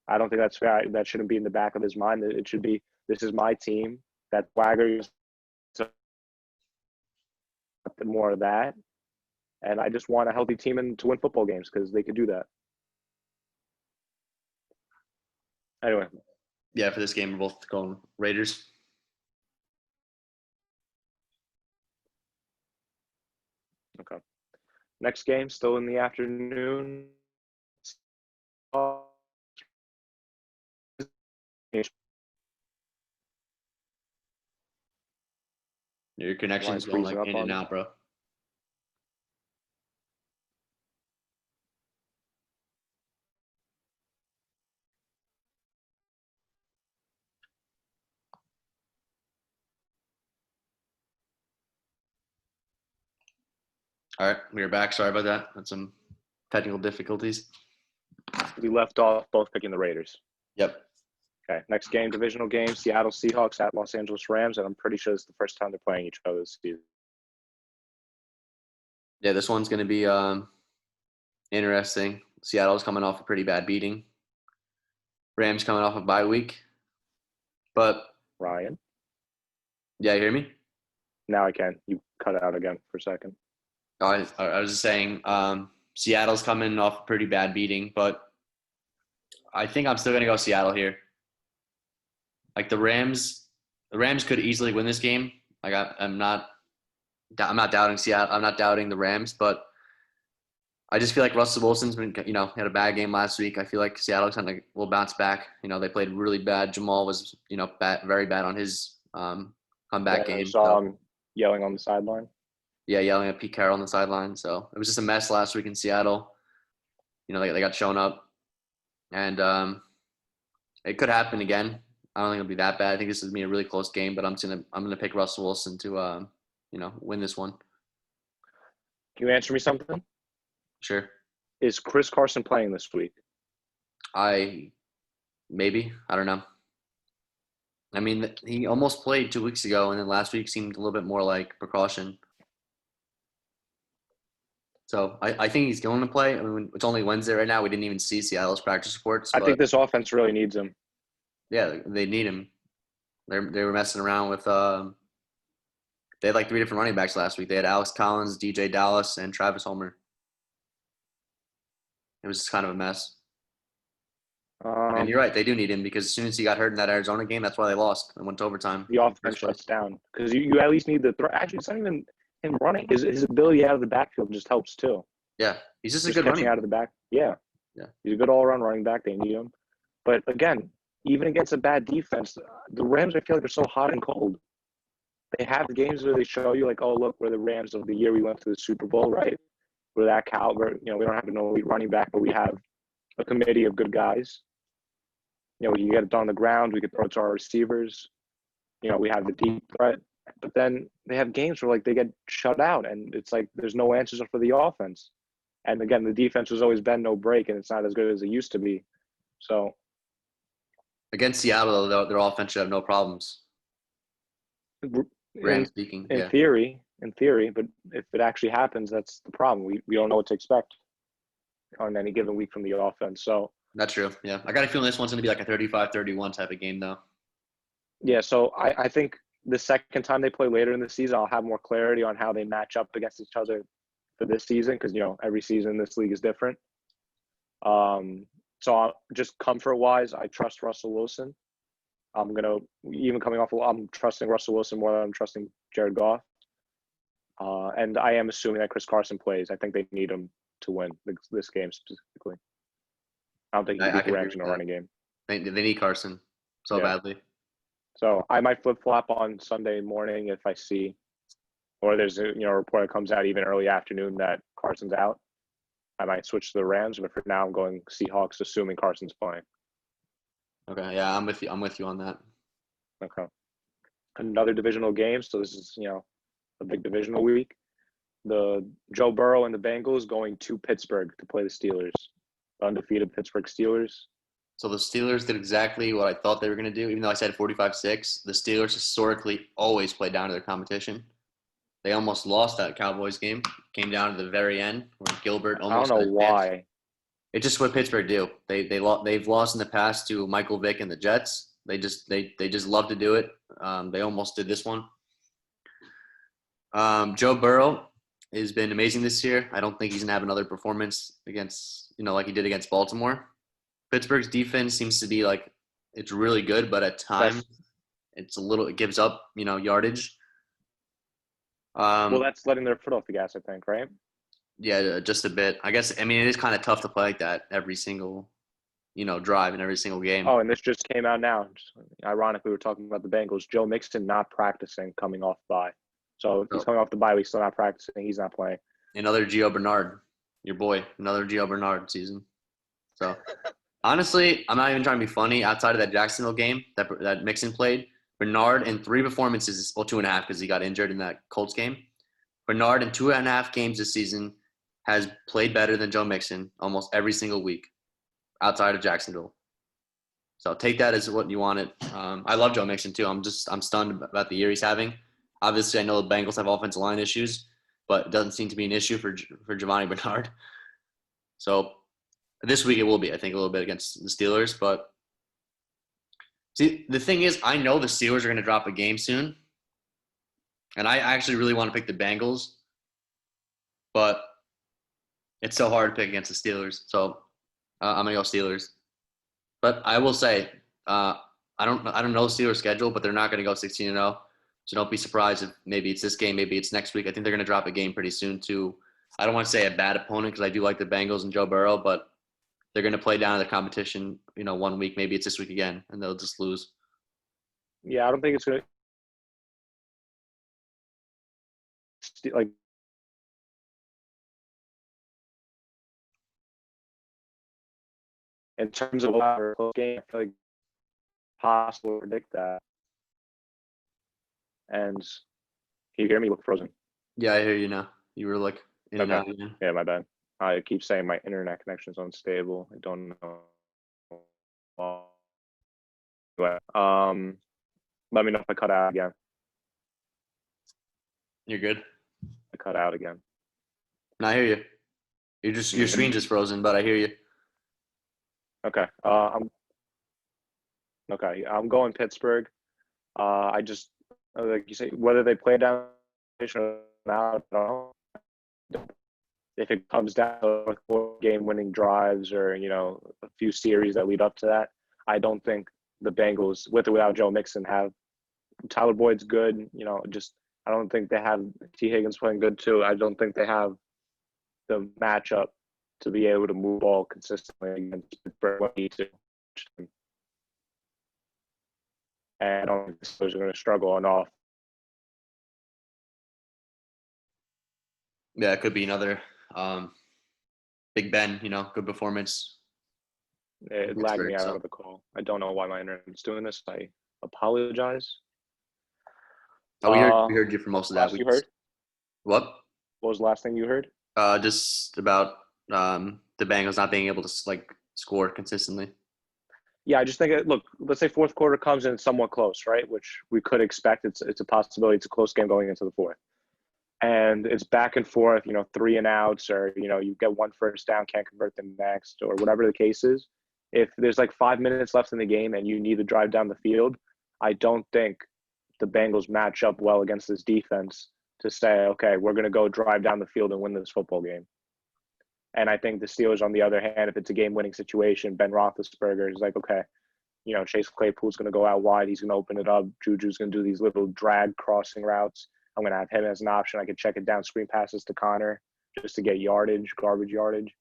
I don't think that's fair. That shouldn't be in the back of his mind. It should be, this is my team. That Swagger, more of that. And I just want a healthy team to win football games because they could do that. Anyway. Yeah, for this game, we're both going Raiders. Okay. Next game, still in the afternoon. Your connection's going like in and out, bro. All right, we are back. Sorry about that. Had some technical difficulties. We left off both picking the Raiders. Yep. Okay, next game, divisional game, Seattle Seahawks at Los Angeles Rams, and I'm pretty sure it's the first time they're playing each other this season. Yeah, this one's going to be interesting. Seattle's coming off a pretty bad beating. Rams coming off a bye week. But Ryan? Yeah, you hear me? Now I can. You cut out again for a second. I was just saying Seattle's coming off a pretty bad beating, but I think I'm still going to go Seattle here. Like the Rams could easily win this game. Like I'm not doubting Seattle. I'm not doubting the Rams, but I just feel like Russell Wilson's been, had a bad game last week. I feel like Seattle kind of will bounce back. They played really bad. Jamal was, very bad on his comeback game. I saw him yelling on the sideline. Yeah, yelling at Pete Carroll on the sideline. So it was just a mess last week in Seattle. They got shown up, and it could happen again. I don't think it'll be that bad. I think this is gonna be a really close game, but I'm gonna pick Russell Wilson to win this one. Can you answer me something? Sure. Is Chris Carson playing this week? Maybe. I don't know. I mean, he almost played 2 weeks ago, and then last week seemed a little bit more like precaution. So I think he's going to play. I mean, it's only Wednesday right now. We didn't even see Seattle's practice reports. I think this offense really needs him. Yeah, they need him. They were messing around with they had like 3 different running backs last week. They had Alex Collins, DJ Dallas, and Travis Homer. It was just kind of a mess. And you're right, they do need him because as soon as he got hurt in that Arizona game, that's why they lost and went to overtime. The offense shuts down because you at least need the throw. Actually, it's not even him running. His ability out of the backfield just helps too. Yeah, he's just a good running out of the back. Yeah, he's a good all-around running back. They need him, but again, even against a bad defense, the Rams I feel like they're so hot and cold. They have the games where they show you like, oh look, we're the Rams of the year we went to the Super Bowl, right? We're that caliber. We don't have an elite running back, but we have a committee of good guys. We can get it on the ground. We can throw it to our receivers. We have the deep threat. But then they have games where, like, they get shut out, and it's like there's no answers for the offense. And, again, the defense has always been no break, and it's not as good as it used to be. So against Seattle, though, their offense should have no problems. Speaking. In theory, but if it actually happens, that's the problem. We don't know what to expect on any given week from the offense. So that's true. Yeah. I got a feeling this one's going to be like a 35-31 type of game, though. Yeah, so I think the second time they play later in the season, I'll have more clarity on how they match up against each other for this season because, every season in this league is different. So just comfort-wise, I trust Russell Wilson. I'm trusting Russell Wilson more than I'm trusting Jared Goff. And I am assuming that Chris Carson plays. I think they need him to win this game specifically. I don't think he can beat the Rams in a running game. They need Carson so badly. So I might flip-flop on Sunday morning if I see, or there's a report that comes out even early afternoon that Carson's out. I might switch to the Rams, but for now I'm going Seahawks, assuming Carson's playing. Okay, yeah, I'm with you. I'm with you on that. Okay. Another divisional game, so this is, a big divisional week. The Joe Burrow and the Bengals going to Pittsburgh to play the Steelers. Undefeated Pittsburgh Steelers. So the Steelers did exactly what I thought they were going to do. Even though I said 45-6, the Steelers historically always play down to their competition. They almost lost that Cowboys game. Came down to the very end where Gilbert almost. I don't know why. It's just what Pittsburgh do. They've lost in the past to Michael Vick and the Jets. They just love to do it. They almost did this one. Joe Burrow has been amazing this year. I don't think he's gonna have another performance against like he did against Baltimore. Pittsburgh's defense seems to be like it's really good, but at times it gives up yardage. Well, that's letting their foot off the gas, I think, right? Yeah, just a bit. I guess. I mean, it is kind of tough to play like that every single, drive in every single game. Oh, and this just came out now. Ironically, we're talking about the Bengals. Joe Mixon not practicing coming off bye. So he's coming off the bye week, still not practicing. He's not playing. Another Gio Bernard, your boy. Another Gio Bernard season. So, honestly, I'm not even trying to be funny. Outside of that Jacksonville game that Mixon played, Bernard in 3 performances, well, 2.5 because he got injured in that Colts game. Bernard in 2.5 games this season has played better than Joe Mixon almost every single week outside of Jacksonville. So take that as what you want it. I love Joe Mixon too. I'm stunned about the year he's having. Obviously, I know the Bengals have offensive line issues, but it doesn't seem to be an issue for Giovanni Bernard. So this week it will be, I think, a little bit against the Steelers. But see, the thing is, I know the Steelers are going to drop a game soon, and I actually really want to pick the Bengals, but it's so hard to pick against the Steelers. So I'm going to go Steelers. But I will say, I don't know the Steelers' schedule, but they're not going to go 16-0. So don't be surprised if maybe it's this game, maybe it's next week. I think they're going to drop a game pretty soon too. I don't want to say a bad opponent because I do like the Bengals and Joe Burrow, but they're going to play down to the competition, 1 week. Maybe it's this week again, and they'll just lose. Yeah, I don't think it's going to – like – in terms of our close game, I feel like possible to predict that. And can you hear me? You look frozen. Yeah, I hear you now. You were like in and out again. Yeah, my bad. I keep saying my internet connection is unstable. I don't know. Let me know if I cut out again. You're good. I cut out again. No, I hear you. Your screen just frozen, but I hear you. Okay. I'm going Pittsburgh. I just like you say, whether they play down or not, I don't know. If it comes down to 4 game-winning drives or a few series that lead up to that, I don't think the Bengals, with or without Joe Mixon, have Tyler Boyd's good. I don't think they have T. Higgins playing good too. I don't think they have the matchup to be able to move ball consistently against Pittsburgh when they need to. And I don't think the Steelers are going to struggle on off. Yeah, it could be another Big Ben, good performance. It lagged me out of the call. I don't know why my internet's doing this. I apologize. Oh, we heard you for most of that. You heard? What? What was the last thing you heard? Just about the Bengals not being able to score consistently. Yeah, I just think look, let's say fourth quarter comes in somewhat close, right? Which we could expect. It's a possibility. It's a close game going into the fourth. And it's back and forth, 3 and outs, or, you get 1 first down, can't convert the next, or whatever the case is. If there's 5 minutes left in the game and you need to drive down the field, I don't think the Bengals match up well against this defense to say, okay, we're going to go drive down the field and win this football game. And I think the Steelers, on the other hand, if it's a game-winning situation, Ben Roethlisberger is like, okay, Chase Claypool's going to go out wide. He's going to open it up. Juju's going to do these little drag crossing routes. I'm going to have him as an option. I could check it down, screen passes to Connor just to get garbage yardage,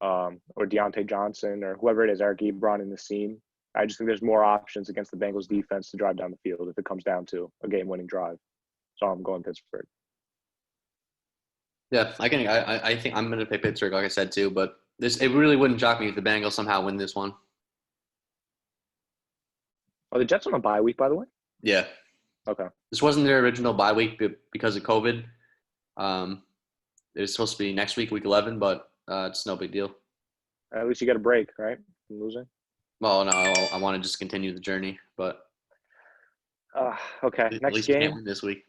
or Deontay Johnson or whoever it is, Eric Ebron in the seam. I just think there's more options against the Bengals defense to drive down the field if it comes down to a game-winning drive. So I'm going Pittsburgh. Yeah, I think I'm gonna pick Pittsburgh, like I said too. But it really wouldn't shock me if the Bengals somehow win this one. Are the Jets on a bye week, by the way? Yeah, Okay. this wasn't their original bye week because of COVID. It was supposed to be next week, week 11, but it's no big deal. At least you get a break, right? From losing. Well, no, I want to just continue the journey, but Okay. at Next least we can't game, win this week.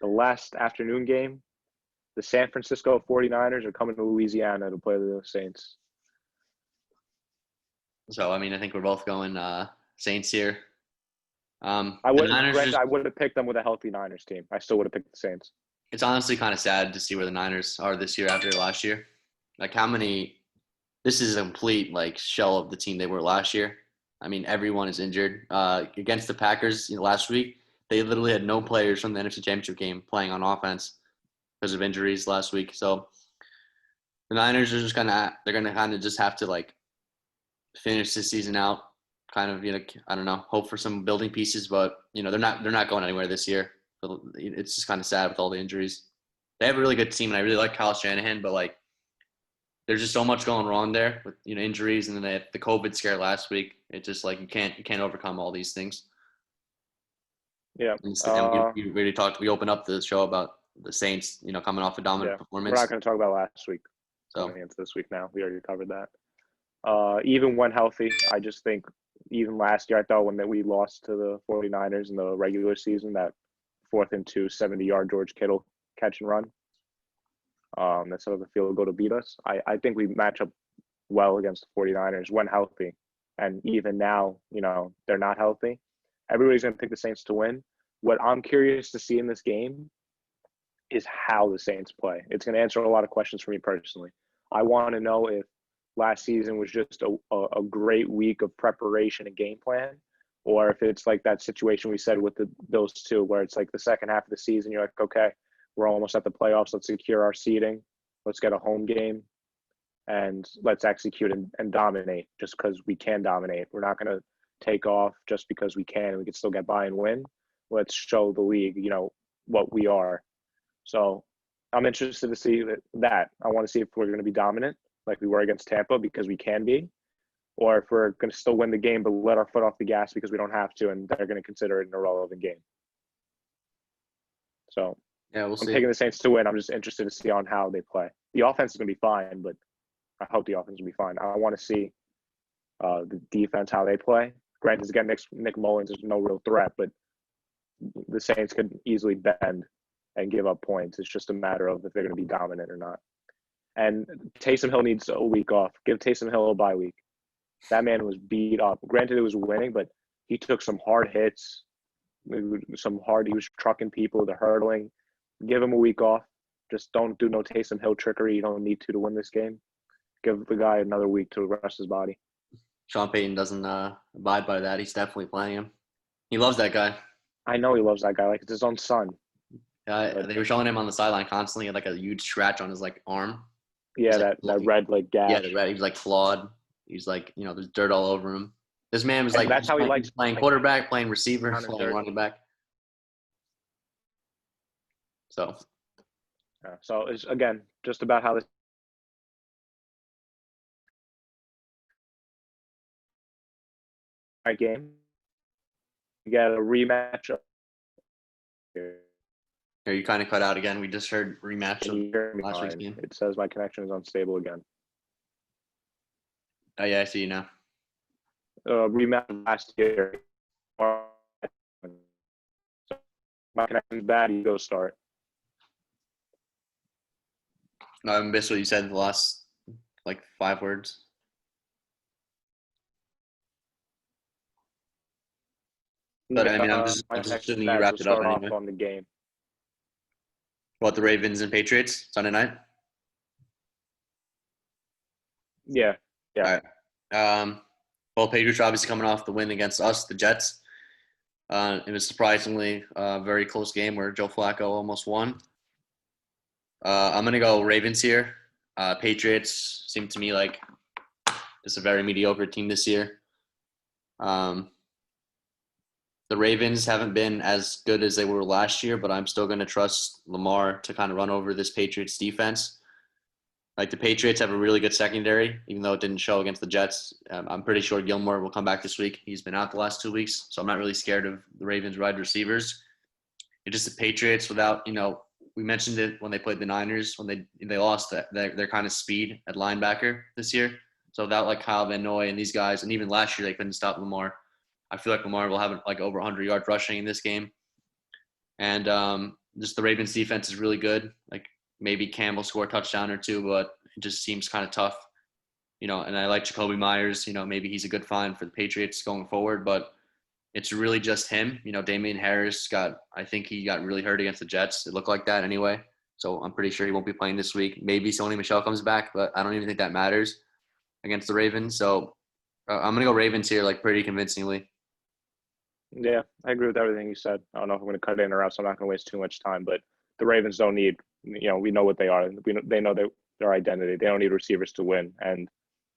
the last afternoon game. The San Francisco 49ers are coming to Louisiana to play the Saints. So, I mean, I think we're both going Saints here. I The would have picked them with a healthy Niners team. I still would have picked the Saints. it's honestly kind of sad to see where the Niners are this year after last year. Like this is a complete like shell of the team they were last year. I mean, everyone is injured. Against the Packers last week, they literally had no players from the NFC Championship game playing on offense because of injuries last week. So the Niners are they're gonna kind of just have to like finish this season out, kind of I don't know, hope for some building pieces, but they're not going anywhere this year. It's just kind of sad with all the injuries. They have a really good team, and I really like Kyle Shanahan, but like there's just so much going wrong there with injuries, and then they had the COVID scare last week. It's just like you can't overcome all these things. Yeah. And we already talked. We opened up the show about the Saints, coming off a dominant performance. We're not going to talk about last week. So going into this week now, we already covered that. Even when healthy, I just think even last year, I thought when we lost to the 49ers in the regular season, that 4th and 2, 70-yard George Kittle catch and run, instead of the field goal to beat us. I think we match up well against the 49ers when healthy. And even now, they're not healthy. Everybody's going to pick the Saints to win. What I'm curious to see in this game is how the Saints play. It's going to answer a lot of questions for me personally. I want to know if last season was just a great week of preparation and game plan, or if it's like that situation we said with the Bills too, where it's like the second half of the season, you're like, okay, we're almost at the playoffs. Let's secure our seeding. Let's get a home game and let's execute and dominate just because we can dominate. We're not going to take off just because we can and we can still get by and win. Let's show the league, what we are. So I'm interested to see that. I want to see if we're going to be dominant like we were against Tampa because we can be, or if we're going to still win the game but let our foot off the gas because we don't have to and they're going to consider it an irrelevant game. So yeah, we'll see. I'm taking the Saints to win. I'm just interested to see on how they play. The offense is going to be fine, but I hope the offense will be fine. I want to see the defense, how they play. Granted, again, Nick Mullins is no real threat, but the Saints could easily bend and give up points. It's just a matter of if they're going to be dominant or not. And Taysom Hill needs a week off. Give Taysom Hill a bye week. That man was beat up. Granted, it was winning, but he took some hard hits. He was trucking people, the hurdling. Give him a week off. Just don't do no Taysom Hill trickery. You don't need to win this game. Give the guy another week to rest his body. Sean Payton doesn't abide by that. He's definitely playing him. He loves that guy. I know he loves that guy like it's his own son. They were showing him on the sideline constantly. He had like a huge scratch on his like arm. Yeah, that red like gash. Yeah, the red. He was like flawed. He's like there's dirt all over him. This man was like that's how he likes playing quarterback, playing receiver, playing running back. So. So it's again just about how this game. You got a rematch. Here, you kind of cut out again. We just heard rematch of last week's game. It says my connection is unstable again. Oh, yeah, I see you now. Rematch last year. My connection is bad. You go start. I missed what you said the last, 5 words. But, I mean, I'm just assuming you wrapped it up anyway. On the game. What, the Ravens and Patriots Sunday night? Yeah. All right. Well, Patriots are obviously coming off the win against us, the Jets. It was surprisingly a very close game where Joe Flacco almost won. I'm going to go Ravens here. Patriots seem to me like just a very mediocre team this year. The Ravens haven't been as good as they were last year, but I'm still going to trust Lamar to kind of run over this Patriots defense. Like the Patriots have a really good secondary, even though it didn't show against the Jets. I'm pretty sure Gilmore will come back this week. He's been out the last 2 weeks, so I'm not really scared of the Ravens' wide receivers. It's just the Patriots without, we mentioned it when they played the Niners when they lost their kind of speed at linebacker this year. So without like Kyle Van Noy and these guys, and even last year they couldn't stop Lamar. I feel like Lamar will have like over 100 yards rushing in this game. And just the Ravens defense is really good. Like maybe Cam will score a touchdown or two, but it just seems kind of tough. And I like Jacoby Myers. Maybe he's a good find for the Patriots going forward, but it's really just him. Damian Harris I think he got really hurt against the Jets. It looked like that anyway. So I'm pretty sure he won't be playing this week. Maybe Sony Michel comes back, but I don't even think that matters against the Ravens. So I'm going to go Ravens here, like pretty convincingly. Yeah, I agree with everything you said. I don't know if I'm going to cut in or out, so I'm not going to waste too much time. But the Ravens don't need, we know what they are. They know their identity. They don't need receivers to win. And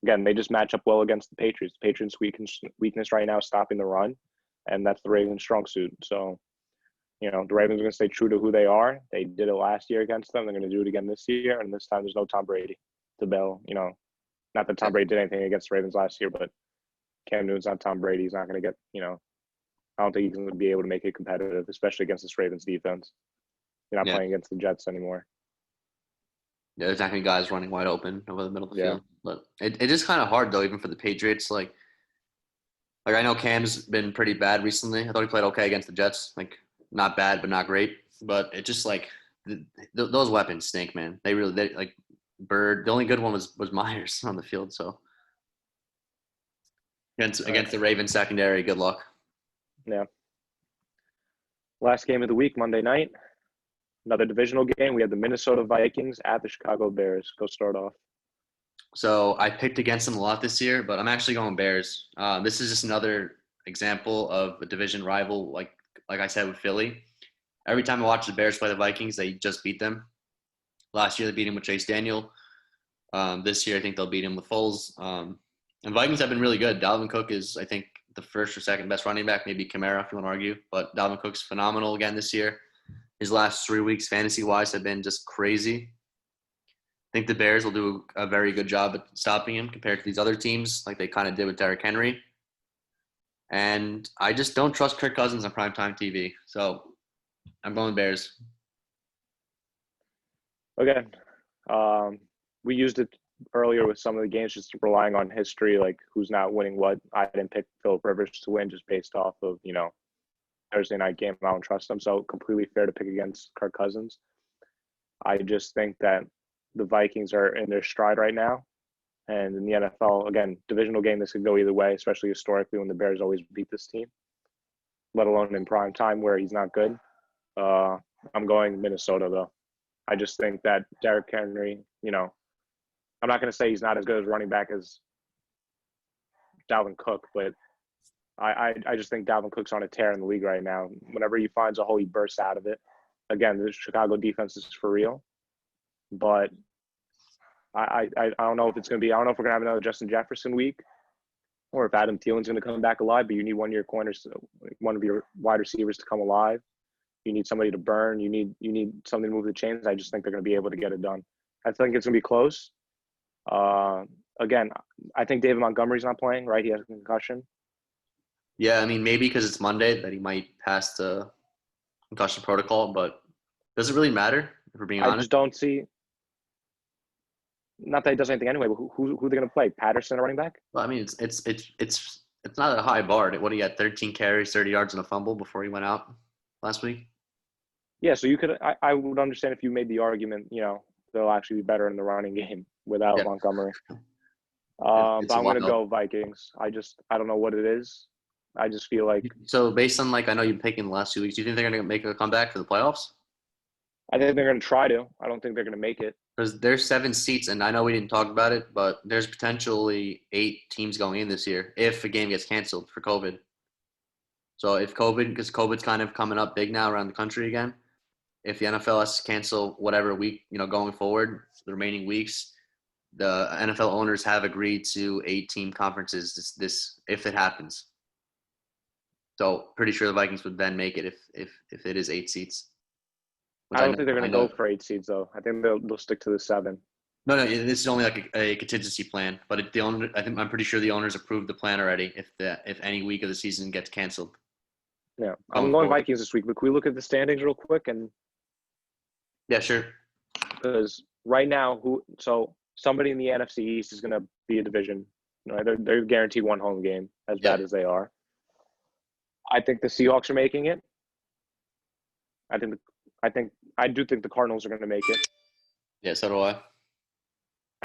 again, they just match up well against the Patriots. The Patriots' weakness right now is stopping the run, and that's the Ravens' strong suit. So, the Ravens are going to stay true to who they are. They did it last year against them. They're going to do it again this year, and this time there's no Tom Brady to bail. Not that Tom Brady did anything against the Ravens last year, but Cam Newton's not Tom Brady. He's not going to get, I don't think he's going to be able to make it competitive, especially against this Ravens defense. You're not playing against the Jets anymore. Yeah, there's not going to be guys running wide open over the middle of the field. But it is kind of hard, though, even for the Patriots. Like I know Cam's been pretty bad recently. I thought he played okay against the Jets. Like, not bad, but not great. But it just, like, those weapons stink, man. They like, Bird. The only good one was Myers on the field, so. Against the Ravens secondary, good luck. Yeah. Last game of the week, Monday night. Another divisional game. We have the Minnesota Vikings at the Chicago Bears. Go start off. So I picked against them a lot this year, but I'm actually going Bears. This is just another example of a division rival, like I said with Philly. Every time I watch the Bears play the Vikings, they just beat them. Last year they beat him with Chase Daniel. This year I think they'll beat him with Foles. And Vikings have been really good. Dalvin Cook is, I think, the first or second best running back, maybe Kamara if you want to argue. But Dalvin Cook's phenomenal again this year. His last 3 weeks, fantasy-wise, have been just crazy. I think the Bears will do a very good job at stopping him compared to these other teams, like they kind of did with Derrick Henry. And I just don't trust Kirk Cousins on primetime TV. So I'm going Bears. Okay. We used it earlier with some of the games, just relying on history, like who's not winning what. I didn't pick Philip Rivers to win just based off of, Thursday night game. I don't trust them. So completely fair to pick against Kirk Cousins. I just think that the Vikings are in their stride right now. And in the NFL, again, divisional game, this could go either way, especially historically when the Bears always beat this team, let alone in prime time where he's not good. I'm going Minnesota, though. I just think that Derrick Henry, I'm not going to say he's not as good as running back as Dalvin Cook, but I just think Dalvin Cook's on a tear in the league right now. Whenever he finds a hole, he bursts out of it. Again, the Chicago defense is for real, but I don't know if it's going to be. I don't know if we're going to have another Justin Jefferson week, or if Adam Thielen's going to come back alive. But you need one of your corners, one of your wide receivers to come alive. You need somebody to burn. You need something to move the chains. I just think they're going to be able to get it done. I think it's going to be close. Again, I think David Montgomery's not playing, right? He has a concussion. Yeah, I mean, maybe because it's Monday that he might pass the concussion protocol, but does it really matter, if we're being honest? I just don't see – not that he does anything anyway, but who are they going to play? Patterson, a running back? Well, I mean, it's not a high bar. What, he had 13 carries, 30 yards, and a fumble before he went out last week? Yeah, so you could – I would understand if you made the argument, they'll actually be better in the running game without Montgomery. But I'm going to go Vikings. I don't know what it is. I just feel like – So based on, I know you've taken the last 2 weeks, do you think they're going to make a comeback for the playoffs? I think they're going to try to. I don't think they're going to make it. Because there's 7 seats, and I know we didn't talk about it, but there's potentially 8 teams going in this year if a game gets canceled for COVID. So because COVID's kind of coming up big now around the country again, if the NFL has to cancel whatever week, going forward, the remaining weeks, the NFL owners have agreed to 8-team conferences this if it happens. So pretty sure the Vikings would then make it if it is 8 seats. I don't think they're going to go for 8 seeds though. I think they'll stick to the 7. No, this is only like a contingency plan. But I'm pretty sure the owners approved the plan already. If any week of the season gets canceled. Yeah, I'm going Vikings this week. But can we look at the standings real quick? And yeah, sure. Because right now, somebody in the NFC East is going to be a division. They're guaranteed one home game, as bad as they are. I think the Seahawks are making it. I do think the Cardinals are going to make it. Yeah, so do I.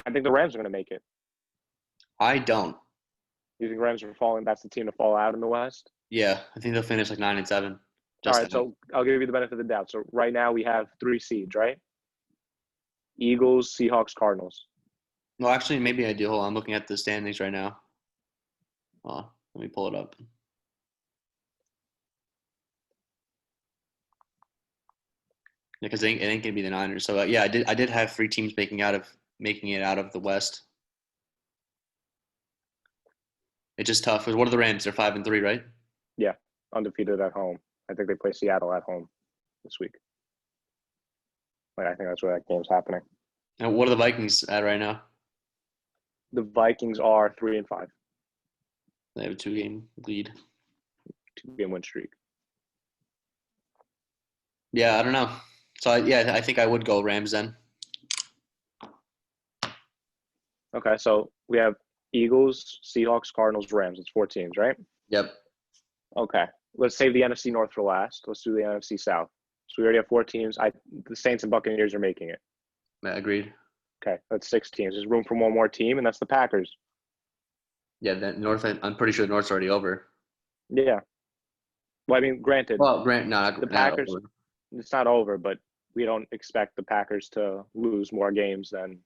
I think the Rams are going to make it. I don't. You think Rams are falling? That's the team to fall out in the West? Yeah, I think they'll finish like 9-7. All right, so I'll give you the benefit of the doubt. So right now we have 3 seeds, right? Eagles, Seahawks, Cardinals. Well, actually, maybe I do. Hold on, I'm looking at the standings right now. Let me pull it up. Yeah, because it ain't gonna be the Niners. So yeah, I did have 3 teams making it out of the West. It's just tough. What are the Rams? They're 5-3, right? Yeah, undefeated at home. I think they play Seattle at home this week. I think that's where that game's happening. And what are the Vikings at right now? The Vikings are 3-5. They have a 2-game lead. 2-game win streak. Yeah, I don't know. So I think I would go Rams then. Okay, so we have Eagles, Seahawks, Cardinals, Rams. It's 4 teams, right? Yep. Okay, let's save the NFC North for last. Let's do the NFC South. So we already have 4 teams. The Saints and Buccaneers are making it. Agreed. Okay, that's 6 teams. There's room for one more team, and that's the Packers. Yeah, then North. I'm pretty sure the North's already over. Yeah. Well, I mean, granted. Well, the Packers. Over. It's not over, but we don't expect the Packers to lose more games than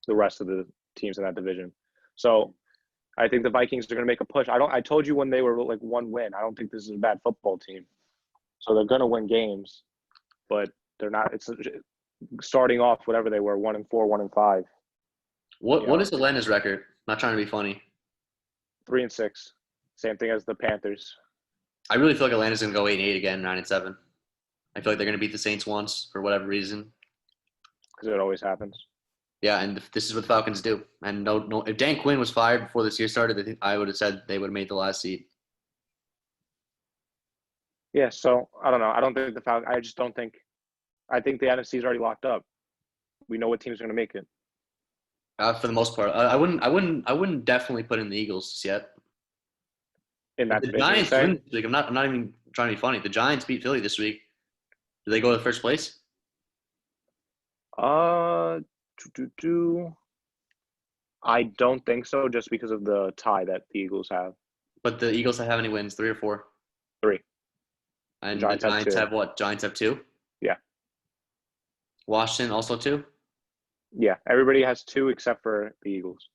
the rest of the teams in that division. So I think the Vikings are going to make a push. I told you when they were like 1 win. I don't think this is a bad football team. So they're going to win games, but they're not. It's starting off whatever they were 1-4, 1-5. What is Atlanta's record? Not trying to be funny. 3-6. Same thing as the Panthers. I really feel like Atlanta's going to go 8-8 again, 9-7. I feel like they're going to beat the Saints once for whatever reason. Because it always happens. Yeah, and this is what the Falcons do. And no, if Dan Quinn was fired before this year started, I would have said they would have made the last seed. Yeah, so I don't know. I don't think the Falcons. I just don't think. I think the NFC is already locked up. We know what teams are going to make it. For the most part, I wouldn't definitely put in the Eagles just yet. In that the Giants win this week. I'm not even trying to be funny. The Giants beat Philly this week. Do they go to first place? I don't think so, just because of the tie that the Eagles have. But the Eagles have how many wins? 3 or 4? 3. And the Giants have what? Giants have 2? Yeah. Washington also 2? Yeah, everybody has 2 except for the Eagles.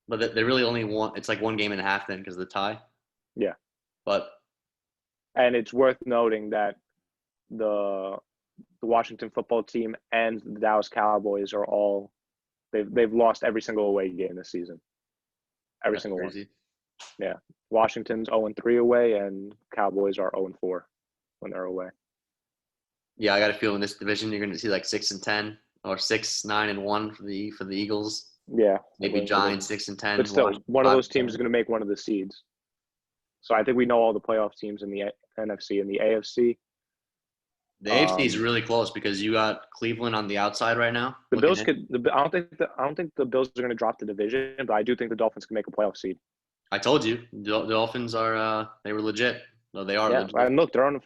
But they really only want. It's like 1 game and a half then because of the tie. Yeah. And it's worth noting that the Washington football team and the Dallas Cowboys are all they've lost every single away game this season. Every single one. Yeah. Washington's 0-3 away and Cowboys are 0-4 when they're away. Yeah, I got a feel in this division you're going to see like 6-10 or 6-9-1 for the Eagles. Yeah. Maybe Giants 6-10. But still, one of those teams is going to make one of the seeds. So I think we know all the playoff teams in the NFC and the AFC. The AFC is really close because you got Cleveland on the outside right now. The Bills could. I don't think the Bills are going to drop the division, but I do think the Dolphins can make a playoff seed. I told you, the Dolphins are. They were legit. No, they are. Yeah, legit. and look, they're on a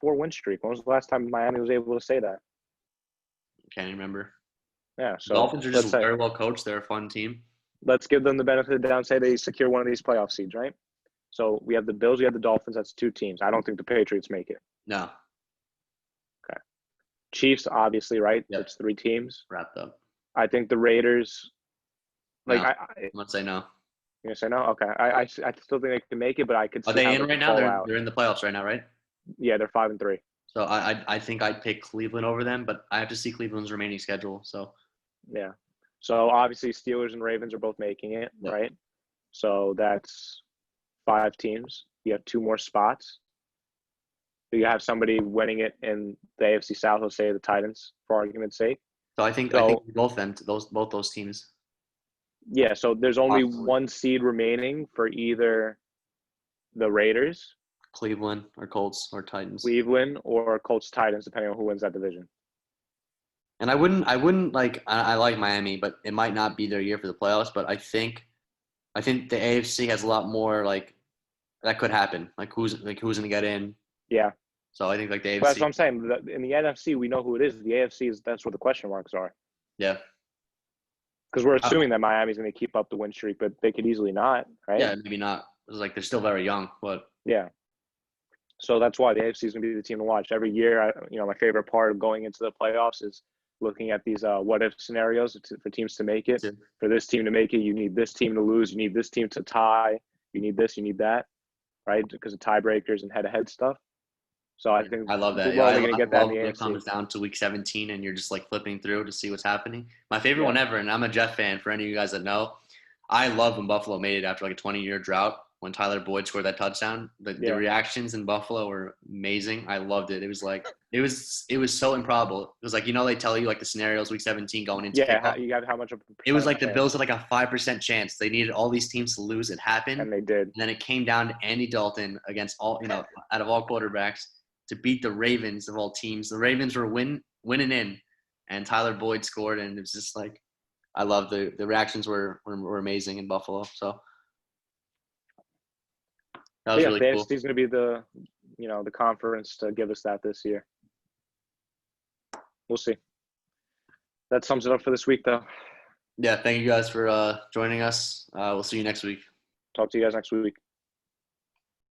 4-win streak. When was the last time Miami was able to say that? Can't remember. Yeah, so the Dolphins are just very well coached. They're a fun team. Let's give them the benefit of the doubt and say they secure one of these playoff seeds, right? So we have the Bills, we have the Dolphins. That's 2 teams. I don't think the Patriots make it. No. Okay. Chiefs, obviously, right? Yep. That's 3 teams. Wrapped up. I think the Raiders. Like no. I'm gonna say no. You're gonna say no? Okay. I still think they can make it, but I could. Are they in right now? They're in the playoffs right now, right? Yeah, they're 5-3. So I think I'd pick Cleveland over them, but I have to see Cleveland's remaining schedule. So. Yeah. So obviously Steelers and Ravens are both making it, right? So that's 5 teams. you have 2 more spots. Do you have somebody winning it in the AFC South? Let's say the Titans, for argument's sake. So I think both those teams. Yeah, so there's only Possibly. 1 seed remaining for either the Raiders, Cleveland or Colts or Titans. Cleveland or Colts Titans, depending on who wins that division. And I wouldn't like I like Miami, but it might not be their year for the playoffs. But I think the AFC has a lot more like that could happen. Like who's gonna get in? Yeah. So I think like the AFC. But that's what I'm saying. In the NFC, we know who it is. The AFC that's where the question marks are. Yeah. Because we're assuming that Miami's going to keep up the win streak, but they could easily not, right? Yeah, maybe not. It's like they're still very young, but yeah. So that's why the AFC is going to be the team to watch every year. My favorite part of going into the playoffs is looking at these what-if scenarios for teams to make it. Yeah. For this team to make it, you need this team to lose. You need this team to tie. You need this. You need that, right? Because of tiebreakers and head-to-head stuff. So I think I love that. We're only going to get that in the when AFC. it comes down to week 17 and you're just like flipping through to see what's happening. My favorite one ever, and I'm a Jet fan for any of you guys that know, I love when Buffalo made it after like a 20-year drought when Tyler Boyd scored that touchdown. The reactions in Buffalo were amazing. I loved it. It was like it was so improbable. It was like, they tell you like the scenarios week 17 going into you got how much of a it was like the Bills had like a 5% chance. They needed all these teams to lose. It happened. And they did. And then it came down to Andy Dalton against all, out of all quarterbacks to beat the Ravens of all teams. The Ravens were winning in, and Tyler Boyd scored, and it was just like I love the reactions were amazing in Buffalo. So that was really cool. The AFC is going to be the conference to give us that this year. We'll see. That sums it up for this week, though. Yeah, thank you guys for joining us. We'll see you next week. Talk to you guys next week.